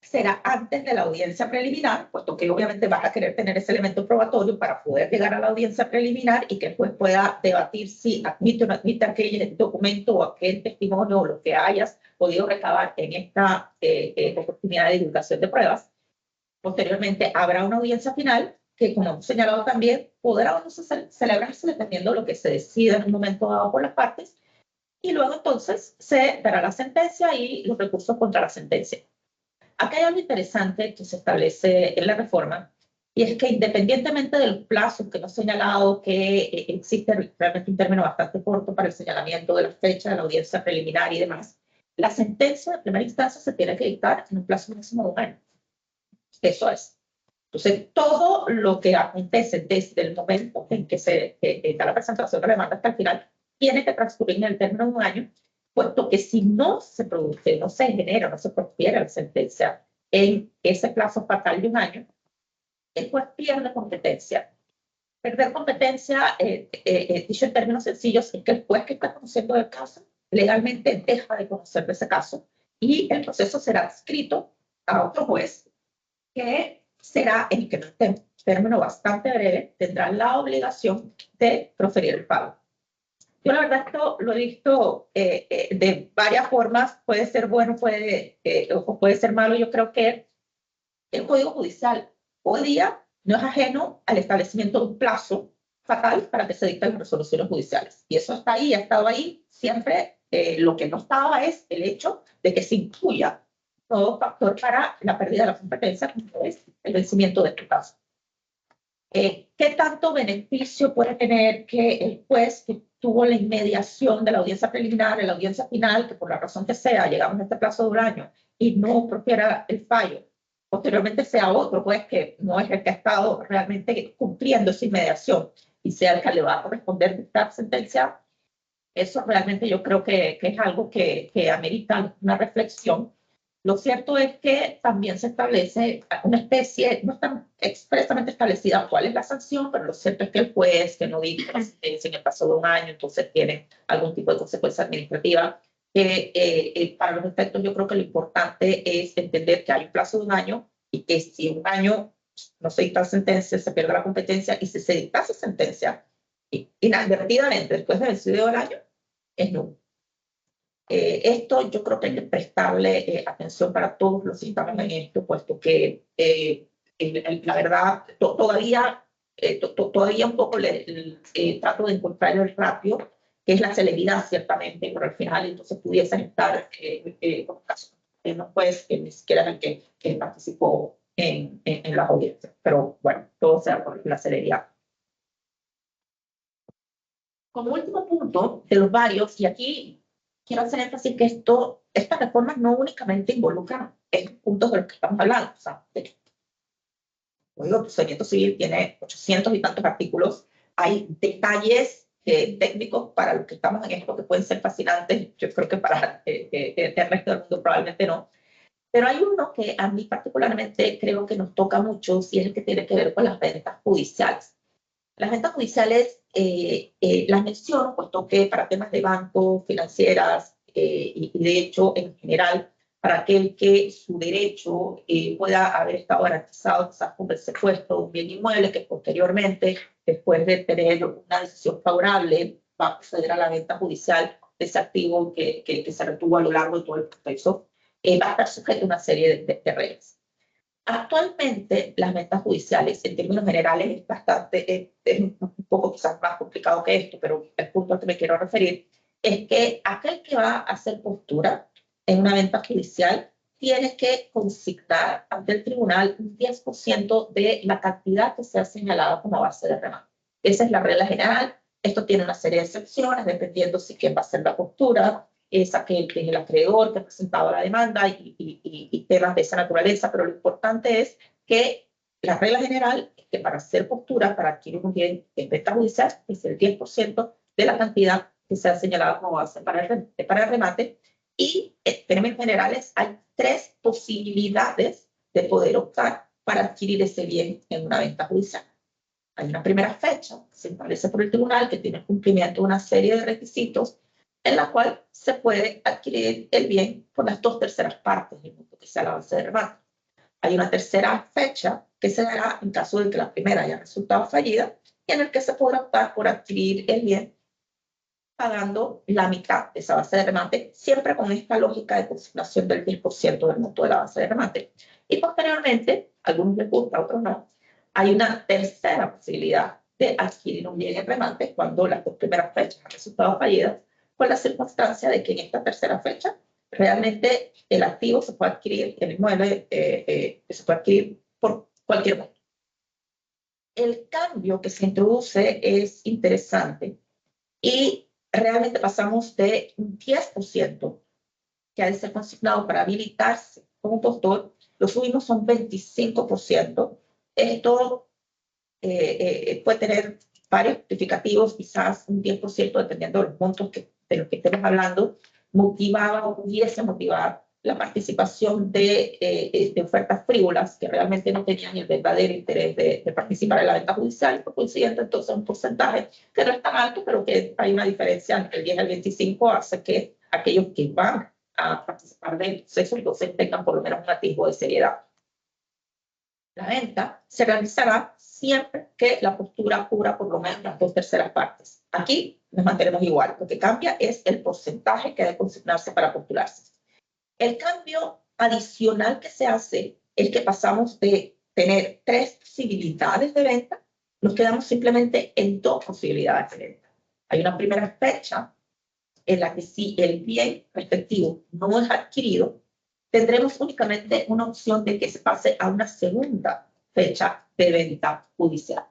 será antes de la audiencia preliminar, puesto que obviamente vas a querer tener ese elemento probatorio para poder llegar a la audiencia preliminar y que el juez pueda debatir si admite o no admite aquel documento o aquel testimonio o lo que hayas podido recabar en esta oportunidad de divulgación de pruebas. Posteriormente habrá una audiencia final que, como hemos señalado también, podrá o no celebrarse dependiendo de lo que se decida en un momento dado por las partes, y luego entonces se dará la sentencia y los recursos contra la sentencia. Acá hay algo interesante que se establece en la reforma, y es que independientemente de los plazos que hemos señalado, que existe realmente un término bastante corto para el señalamiento de la fecha de la audiencia preliminar y demás, la sentencia de primera instancia se tiene que dictar en un plazo máximo de un año. Eso es. Entonces, todo lo que acontece desde el momento en que se da la presentación de la demanda hasta el final tiene que transcurrir en el término de un año, puesto que si no se produce, no se genera, no se profiere la sentencia en ese plazo fatal de un año, el juez pierde competencia. Perder competencia, dicho en términos sencillos, es que el juez que está conociendo el caso legalmente deja de conocer de ese caso y el proceso será adscrito a otro juez que será, en que en un término bastante breve, tendrá la obligación de proferir el pago. Yo la verdad esto lo he visto de varias formas, puede ser bueno, o puede ser malo. Yo creo que el Código Judicial hoy día no es ajeno al establecimiento de un plazo fatal para que se dicten las resoluciones judiciales. Y eso está ahí, ha estado ahí siempre. Lo que no estaba es el hecho de que se incluya todo factor para la pérdida de la competencia, como es el vencimiento de tu caso. ¿Qué tanto beneficio puede tener que el juez que tuvo la inmediación de la audiencia preliminar, de la audiencia final, que por la razón que sea, llegamos a este plazo de un año y no profiera el fallo, posteriormente sea otro juez que no es el que ha estado realmente cumpliendo esa inmediación y sea el que le va a corresponder dictar sentencia? Eso realmente yo creo que es algo que amerita una reflexión. Lo cierto es que también se establece una especie, no está expresamente establecida cuál es la sanción, pero lo cierto es que el juez que no dicta la sentencia en el plazo de un año, entonces tiene algún tipo de consecuencia administrativa. Para los efectos, yo creo que lo importante es entender que hay un plazo de un año y que si un año no se dicta sentencia, se pierde la competencia, y si se dictase sentencia inadvertidamente después de vencido el año, es nulo. Esto yo creo que hay que prestarle atención para todos los que estamos en esto, puesto que la verdad todavía todavía un poco trato de encontrar el ratio, que es la celeridad, ciertamente, pero al final entonces pudiesen estar, como caso, no pues, que ni siquiera el que participó en las audiencias. Pero bueno, todo sea por la celeridad. Como último punto de los varios, y aquí quiero hacer énfasis que estas reformas no únicamente involucran estos puntos de los que estamos hablando. O sea, el procedimiento civil tiene 800 y tantos artículos. Hay detalles técnicos para los que estamos en esto que pueden ser fascinantes. Yo creo que para el resto del mundo probablemente no. Pero hay uno que a mí particularmente creo que nos toca mucho, y es el que tiene que ver con las ventas judiciales. Las ventas judiciales las menciono, puesto que para temas de bancos, financieras y de hecho en general, para aquel que su derecho pueda haber estado garantizado quizás con el secuestro de un bien inmueble que posteriormente, después de tener una decisión favorable, va a proceder a la venta judicial de ese activo que se retuvo a lo largo de todo el proceso, va a estar sujeto a una serie de reglas. Actualmente, las ventas judiciales, en términos generales, es bastante, es un poco quizás más complicado que esto, pero el punto al que me quiero referir es que aquel que va a hacer postura en una venta judicial tiene que consignar ante el tribunal un 10% de la cantidad que sea señalada como base de remate. Esa es la regla general. Esto tiene una serie de excepciones, dependiendo si quien va a hacer la postura es aquel que es el acreedor que ha presentado la demanda y temas de esa naturaleza, pero lo importante es que la regla general es que para hacer postura, para adquirir un bien en venta judicial, es el 10% de la cantidad que sea señalada como base para el remate, y en términos generales hay 3 posibilidades de poder optar para adquirir ese bien en una venta judicial. Hay una primera fecha que se establece por el tribunal que tiene cumplimiento de una serie de requisitos en la cual se puede adquirir el bien por las 2/3 partes del monto que sea la base de remate. Hay una tercera fecha que se dará en caso de que la primera haya resultado fallida y en el que se podrá optar por adquirir el bien pagando la mitad de esa base de remate, siempre con esta lógica de consignación del 10% del monto de la base de remate. Y posteriormente, a algunos les gusta, a otros no, hay una tercera posibilidad de adquirir un bien en remate cuando las 2 primeras fechas han resultado fallidas, con la circunstancia de que en esta tercera fecha realmente el activo se puede adquirir, el inmueble se puede adquirir por cualquier monto. El cambio que se introduce es interesante y realmente pasamos de un 10% que ha de ser consignado para habilitarse como postor, lo subimos a un 25%. Esto puede tener varios justificativos, quizás un 10%, dependiendo de los montos de los que estemos hablando, motivaba o pudiese motivar la participación de ofertas frívolas que realmente no tenían el verdadero interés de participar en la venta judicial, y por consiguiente entonces un porcentaje que no es tan alto, pero que hay una diferencia entre el 10 y el 25, hace que aquellos que van a participar del proceso entonces tengan por lo menos un atisbo de seriedad. La venta se realizará siempre que la postura cubra por lo menos las 2/3 partes. Aquí nos mantenemos igual. Lo que cambia es el porcentaje que debe consignarse para postularse. El cambio adicional que se hace es que pasamos de tener 3 posibilidades de venta, nos quedamos simplemente en 2 posibilidades de venta. Hay una primera fecha en la que si el bien respectivo no es adquirido, tendremos únicamente una opción de que se pase a una segunda fecha de venta judicial.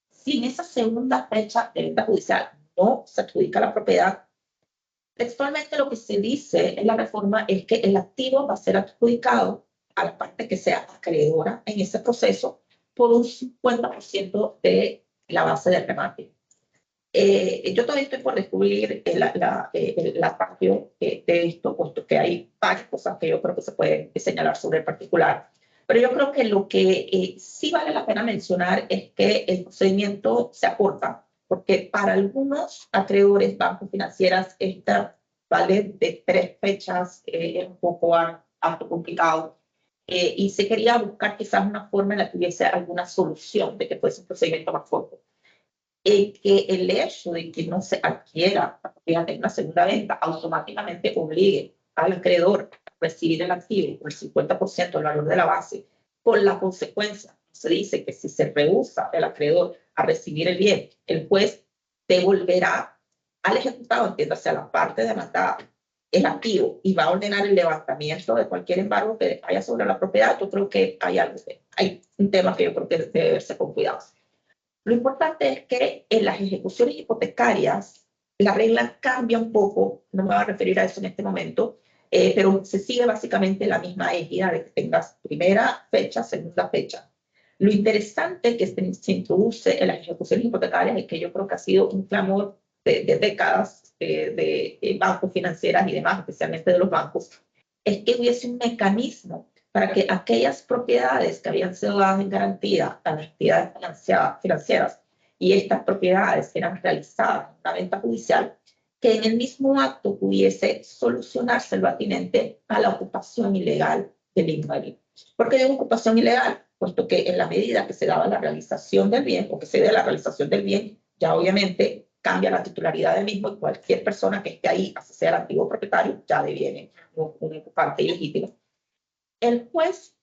Si en esa segunda fecha de venta judicial no se adjudica la propiedad, textualmente lo que se dice en la reforma es que el activo va a ser adjudicado a la parte que sea acreedora en ese proceso por un 50% de la base del remate. Yo todavía estoy por descubrir la parte de esto, puesto que hay varias cosas que yo creo que se pueden señalar sobre el particular. Pero yo creo que lo que sí vale la pena mencionar es que el procedimiento se acorta, porque para algunos acreedores, bancos, financieras, esta vale de 3 fechas, es un poco harto complicado. Y se quería buscar quizás una forma en la que hubiese alguna solución de que fuese un procedimiento más corto. Que el hecho de que no se adquiera la propiedad en una segunda venta automáticamente obligue al acreedor a recibir el activo por el 50% del valor de la base, con la consecuencia se dice que si se rehúsa el acreedor a recibir el bien, el juez devolverá al ejecutado, entiéndase a la parte demandada, el activo y va a ordenar el levantamiento de cualquier embargo que haya sobre la propiedad. Yo creo que hay un tema que yo creo que debe verse con cuidado. Lo importante es que en las ejecuciones hipotecarias la regla cambia un poco, no me voy a referir a eso en este momento, pero se sigue básicamente la misma égida de que tengas primera fecha, segunda fecha. Lo interesante que se introduce en las ejecuciones hipotecarias y que yo creo que ha sido un clamor de décadas de bancos financieras y demás, especialmente de los bancos, es que hubiese un mecanismo para que aquellas propiedades que habían sido dadas en garantía a las entidades financieras y estas propiedades eran realizadas en una venta judicial, que en el mismo acto pudiese solucionarse lo atinente a la ocupación ilegal del inmueble. ¿Por qué digo ocupación ilegal? Puesto que en la medida que se daba la realización del bien o que se dé la realización del bien, ya obviamente cambia la titularidad del mismo y cualquier persona que esté ahí, así sea el antiguo propietario, ya deviene un ocupante ilegítimo. El juez,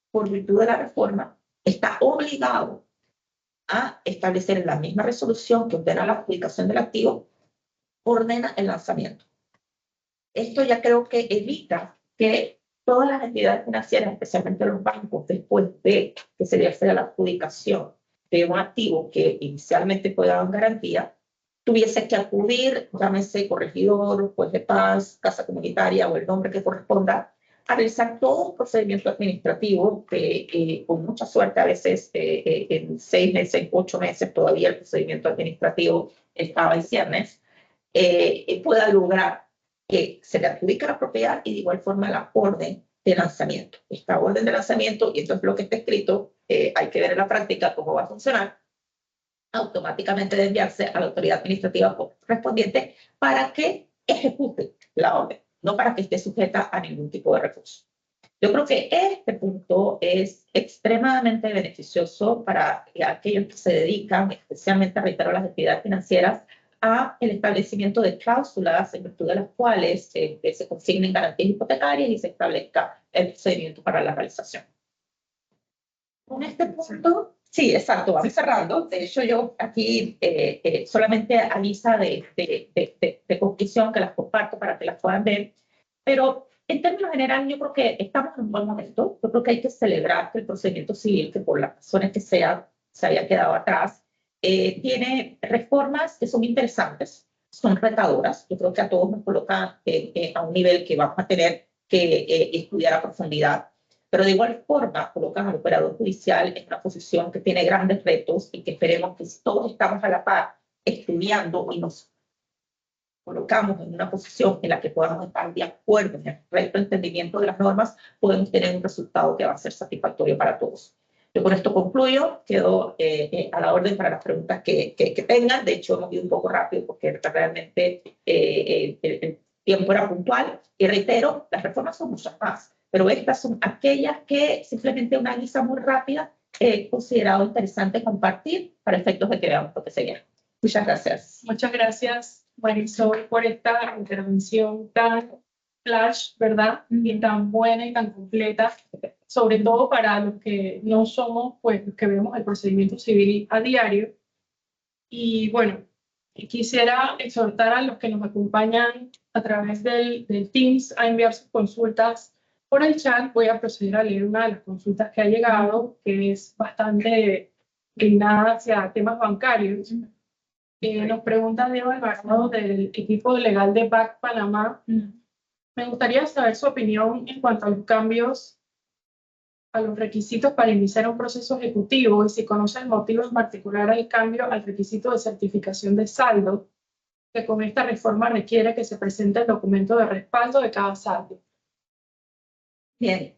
por virtud de la reforma, está obligado a establecer en la misma resolución que ordena la adjudicación del activo, ordena el lanzamiento. Esto ya creo que evita que todas las entidades financieras, especialmente los bancos, después de que se le haga la adjudicación de un activo que inicialmente fue dado en garantía, tuviese que acudir, llámese corregidor, juez de paz, casa comunitaria o el nombre que corresponda, a realizar todo un procedimiento administrativo que con mucha suerte a veces en 6 meses, 8 meses todavía el procedimiento administrativo estaba en ciernes, pueda lograr que se le adjudique la propiedad y de igual forma la orden de lanzamiento. Esta orden de lanzamiento, y esto es lo que está escrito, hay que ver en la práctica cómo va a funcionar, automáticamente de enviarse a la autoridad administrativa correspondiente para que ejecute la orden, no para que esté sujeta a ningún tipo de recurso. Yo creo que este punto es extremadamente beneficioso para aquellos que se dedican, especialmente, reitero, a las actividades financieras, a el establecimiento de cláusulas en virtud de las cuales se consignen garantías hipotecarias y se establezca el procedimiento para la realización. Con este punto, sí, exacto, vamos cerrando. De hecho, yo aquí solamente avisa de conclusión que las comparto para que las puedan ver, pero en términos generales yo creo que estamos en un buen momento. Yo creo que hay que celebrar que el procedimiento civil, que por las razones que sean, se haya quedado atrás, tiene reformas que son interesantes, son retadoras. Yo creo que a todos nos colocan a un nivel que vamos a tener que estudiar a profundidad. Pero de igual forma colocan al operador judicial en una posición que tiene grandes retos y que esperemos que si todos estamos a la par estudiando y nos colocamos en una posición en la que podamos estar de acuerdo en el recto entendimiento de las normas, podemos tener un resultado que va a ser satisfactorio para todos. Yo con esto concluyo, quedo a la orden para las preguntas que tengan. De hecho, hemos ido un poco rápido porque realmente el tiempo era puntual. Y reitero, las reformas son muchas más, pero estas son aquellas que simplemente una lista muy rápida he considerado interesante compartir para efectos de que veamos lo que se viene. Muchas gracias. Muchas gracias, Marisol, por esta intervención tan flash, ¿verdad? Y tan buena y tan completa, sobre todo para los que no somos, pues, los que vemos el procedimiento civil a diario. Y bueno, quisiera exhortar a los que nos acompañan a través del Teams a enviar sus consultas por el chat. Voy a proceder a leer una de las consultas que ha llegado, que es bastante inclinada hacia temas bancarios. Nos pregunta Diego Alvarado del equipo legal de BAC Panamá. Me gustaría saber su opinión en cuanto a los cambios a los requisitos para iniciar un proceso ejecutivo y si conoce el motivo en particular al cambio al requisito de certificación de saldo, que con esta reforma requiere que se presente el documento de respaldo de cada saldo. Bien,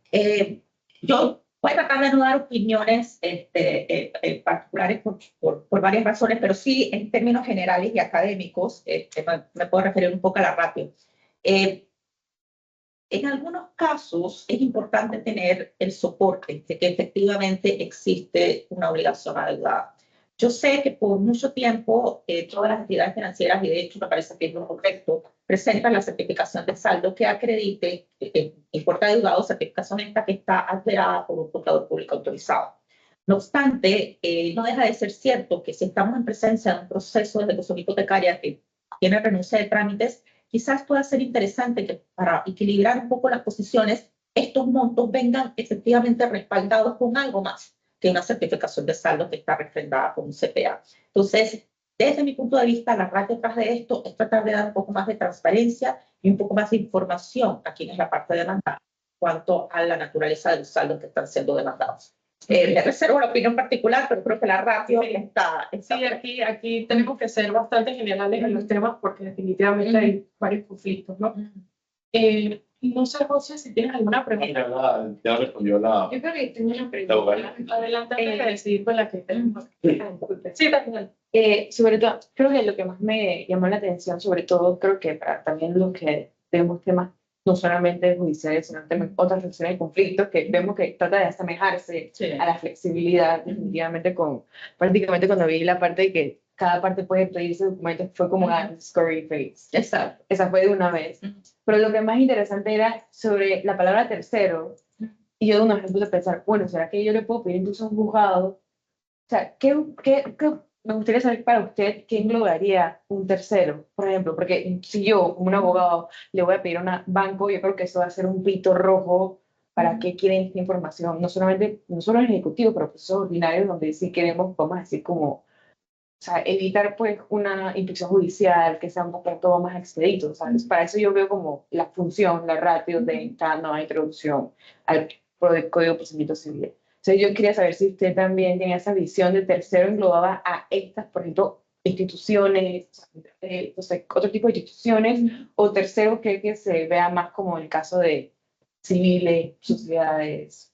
yo voy a tratar de no dar opiniones particulares por varias razones, pero sí en términos generales y académicos me puedo referir un poco a la ratio. En algunos casos es importante tener el soporte de que efectivamente existe una obligación adeudada. Yo sé que por mucho tiempo todas las entidades financieras, y de hecho me parece que es lo correcto, presentan la certificación de saldo que acredite importe adeudado, certificación esta que está alterada por un contador público autorizado. No obstante, no deja de ser cierto que si estamos en presencia de un proceso de ejecución hipotecaria que tiene renuncia de trámites, quizás pueda ser interesante que para equilibrar un poco las posiciones, estos montos vengan efectivamente respaldados con algo más que una certificación de saldo que está refrendada con un CPA. Entonces, desde mi punto de vista, la razón detrás de esto es tratar de dar un poco más de transparencia y un poco más de información a quien es la parte demandada en cuanto a la naturaleza de los saldos que están siendo demandados. Le reservo la opinión particular, pero creo que la ratio está sí, aquí tenemos que ser bastante generales en los temas porque definitivamente hay varios conflictos, ¿no? No sé, José, si tienes alguna pregunta. Ya respondió la... Yo creo que tengo una pregunta. Adelante, antes de decidir con la que tenemos. Sí, también. Sobre todo, creo que lo que más me llamó la atención, sobre todo, creo que para también los que vemos temas no solamente judiciales, sino también otras relaciones de conflictos, que vemos que trata de asemejarse a la flexibilidad, definitivamente, prácticamente cuando vi la parte de que cada parte puede pedirse documentos, fue como una discovery phase. Exacto. Esa fue de una vez. Pero lo que más interesante era sobre la palabra tercero, y yo de un ejemplo de pensar, bueno, ¿será que yo le puedo pedir incluso a un juzgado? O sea, me gustaría saber para usted qué englobaría un tercero, por ejemplo, porque si yo, como un abogado, le voy a pedir a un banco, yo creo que eso va a ser un pito rojo para qué quieren esta información, no solo en ejecutivo, pero procesos ordinarios donde sí queremos, vamos a decir, como, o sea, evitar pues una instrucción judicial que sea un poco todo más expedito, ¿sabes? Para eso yo veo como la función, la ratio de esta nueva introducción al Código de Procedimiento Civil. Entonces yo quería saber si usted también tenía esa visión de tercero englobaba a estas, por ejemplo, instituciones, o sea, otro tipo de instituciones, o tercero que se vea más como el caso de civiles, sociedades.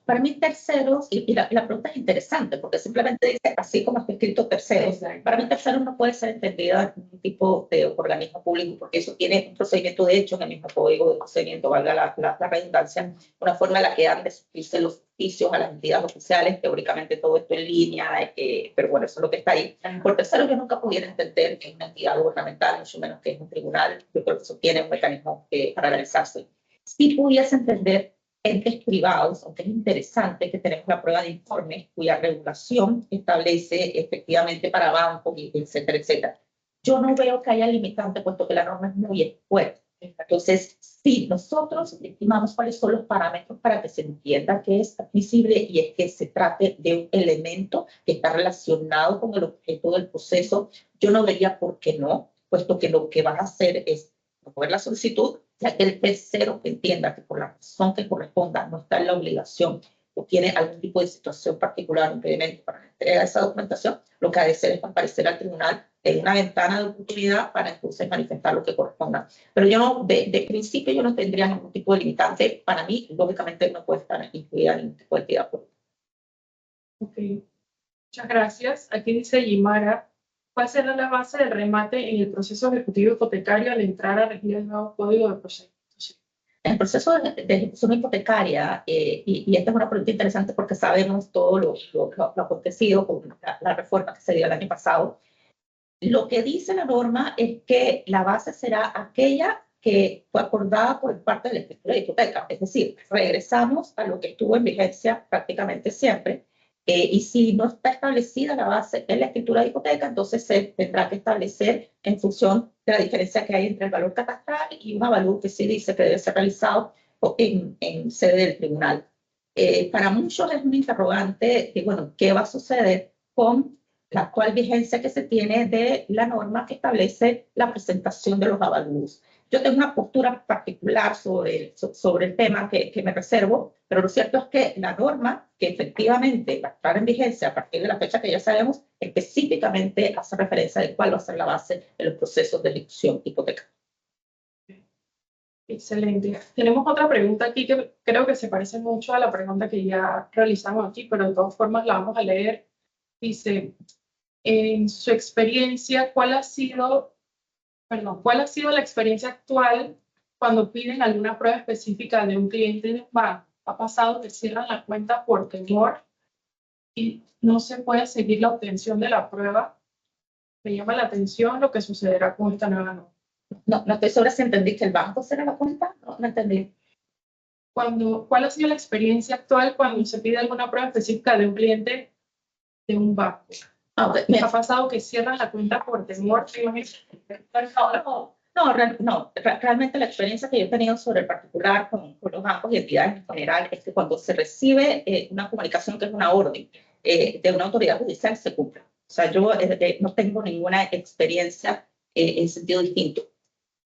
Para mí, terceros, y la pregunta es interesante, porque simplemente dice, así como está escrito terceros, Exacto. para mí terceros no puede ser entendido en ningún tipo de organismo público, porque eso tiene un procedimiento de hecho en el mismo código de procedimiento, valga la redundancia, una forma en la que han de suplirse los oficios a las entidades oficiales, teóricamente todo esto en línea, pero bueno, eso es lo que está ahí. Por terceros, yo nunca pudiera entender que es una entidad gubernamental, mucho menos que es un tribunal, yo creo que eso tiene un mecanismo para realizarse. Sí pudiese entender entes privados, aunque es interesante que tenemos la prueba de informes cuya regulación establece efectivamente para bancos, etcétera, etcétera. Yo no veo que haya limitante, puesto que la norma es muy escueta. Entonces, sí, nosotros estimamos cuáles son los parámetros para que se entienda que es admisible y es que se trate de un elemento que está relacionado con el objeto del proceso. Yo no vería por qué no, puesto que lo que van a hacer es promover la solicitud, ya que el tercero que entienda que por la razón que corresponda no está en la obligación o tiene algún tipo de situación particular, impedimento para la entrega de esa documentación, lo que ha de hacer es comparecer al tribunal en una ventana de oportunidad para entonces manifestar lo que corresponda. Pero yo no, de principio yo no tendría ningún tipo de limitante. Para mí, lógicamente, no puede estar incluida en ningún tipo de entidad pública. Ok, muchas gracias. Aquí dice Yimara, ¿cuál será la base del remate en el proceso ejecutivo hipotecario al entrar a regir el nuevo Código de Procedimiento? En el proceso de ejecución hipotecaria, y esta es una pregunta interesante porque sabemos todo lo acontecido con la reforma que se dio el año pasado, lo que dice la norma es que la base será aquella que fue acordada por parte de la escritura de hipoteca. Es decir, regresamos a lo que estuvo en vigencia prácticamente siempre. Y si no está establecida la base en la escritura de hipoteca, entonces se tendrá que establecer en función de la diferencia que hay entre el valor catastral y un avalúo que sí dice que debe ser realizado en sede del tribunal. Para muchos es un interrogante de, bueno, ¿qué va a suceder con la actual vigencia que se tiene de la norma que establece la presentación de los avalúos? Yo tengo una postura particular sobre el tema que me reservo, pero lo cierto es que la norma, que efectivamente va a estar en vigencia a partir de la fecha que ya sabemos, específicamente hace referencia de cuál va a ser la base de los procesos de ejecución hipotecaria. Excelente. Tenemos otra pregunta aquí que creo que se parece mucho a la pregunta que ya realizamos aquí, pero de todas formas la vamos a leer. Dice, en su experiencia, ¿cuál ha sido la experiencia actual cuando piden alguna prueba específica de un cliente de un banco? Ha pasado que cierran la cuenta por temor y no se puede seguir la obtención de la prueba. Me llama la atención lo que sucederá con esta nueva norma. No estoy segura si entendí que el banco será la cuenta. No entendí. ¿Cuál ha sido la experiencia actual cuando se pide alguna prueba específica de un cliente de un banco? ¿Me ha pasado que cierran la cuenta por temor? Realmente la experiencia que yo he tenido sobre el particular con los bancos y entidades en general es que cuando se recibe una comunicación que es una orden de una autoridad judicial, se cumple. O sea, yo no tengo ninguna experiencia en sentido distinto.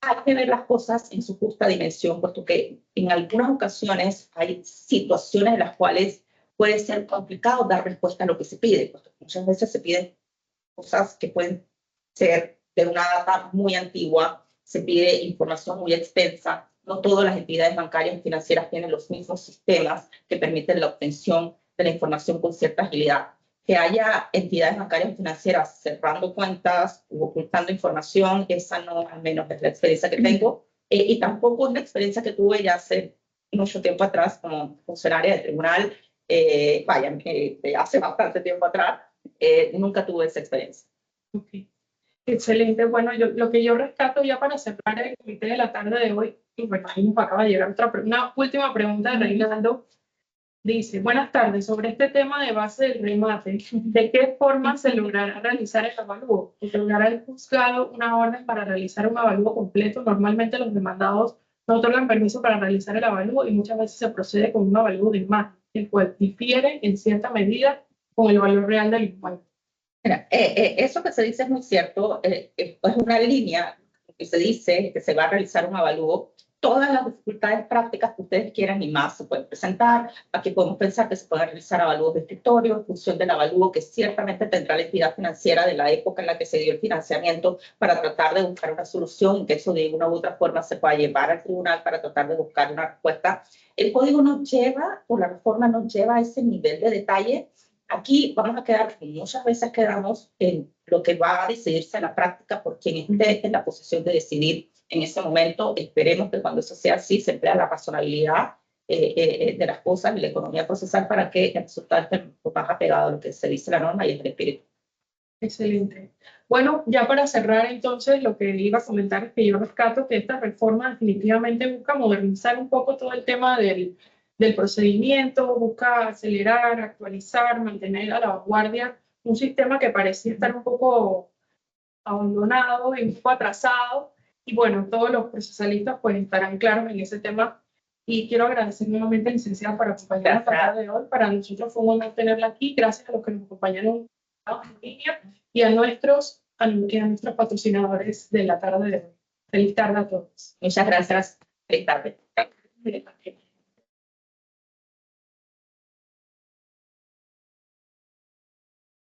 Hay que ver las cosas en su justa dimensión, puesto que en algunas ocasiones hay situaciones en las cuales puede ser complicado dar respuesta a lo que se pide, puesto que muchas veces se piden cosas que pueden ser de una data muy antigua, se pide información muy extensa. No todas las entidades bancarias y financieras tienen los mismos sistemas que permiten la obtención de la información con cierta agilidad. Que haya entidades bancarias y financieras cerrando cuentas u ocultando información, esa no, al menos es la experiencia que tengo, y tampoco es la experiencia que tuve ya hace mucho tiempo atrás como funcionaria de tribunal, hace bastante tiempo atrás, nunca tuve esa experiencia. Okay. Excelente. Bueno, lo que yo rescato ya para cerrar el comité de la tarde de hoy, y bueno, ahí nos acaba de llegar una última pregunta de Reinaldo. Dice, buenas tardes, sobre este tema de base del remate, ¿de qué forma se logrará realizar el avalúo? ¿Otorgará el juzgado una orden para realizar un avalúo completo? Normalmente los demandados no otorgan permiso para realizar el avalúo y muchas veces se procede con un avalúo de imagen, el cual difiere en cierta medida con el valor real del inmueble. Mira, eso que se dice es muy cierto, es una línea que se dice que se va a realizar un avalúo. Todas las dificultades prácticas que ustedes quieran y más se pueden presentar. Aquí podemos pensar que se pueden realizar avalúos de escritorio en función del avalúo que ciertamente tendrá la entidad financiera de la época en la que se dio el financiamiento para tratar de buscar una solución, que eso de una u otra forma se pueda llevar al tribunal para tratar de buscar una respuesta. El código nos lleva, o la reforma nos lleva a ese nivel de detalle. Aquí vamos a quedar, muchas veces quedamos en lo que va a decidirse en la práctica por quien esté en la posición de decidir en ese momento. Esperemos que cuando eso sea así se emplea la razonabilidad de las cosas y la economía procesal para que el resultado esté más apegado a lo que se dice la norma y el espíritu. Excelente. Bueno, ya para cerrar entonces, lo que iba a comentar es que yo rescato que esta reforma definitivamente busca modernizar un poco todo el tema del procedimiento, busca acelerar, actualizar, mantener a la vanguardia un sistema que parecía estar un poco abandonado y un poco atrasado. Y bueno, todos los procesalistas pues estarán claros en ese tema. Y quiero agradecer nuevamente a la licenciada por acompañarnos la tarde de hoy. Para nosotros fue un honor tenerla aquí. Gracias a los que nos acompañaron en línea y a nuestros patrocinadores de la tarde de hoy. Feliz tarde a todos. Muchas gracias. Feliz tarde.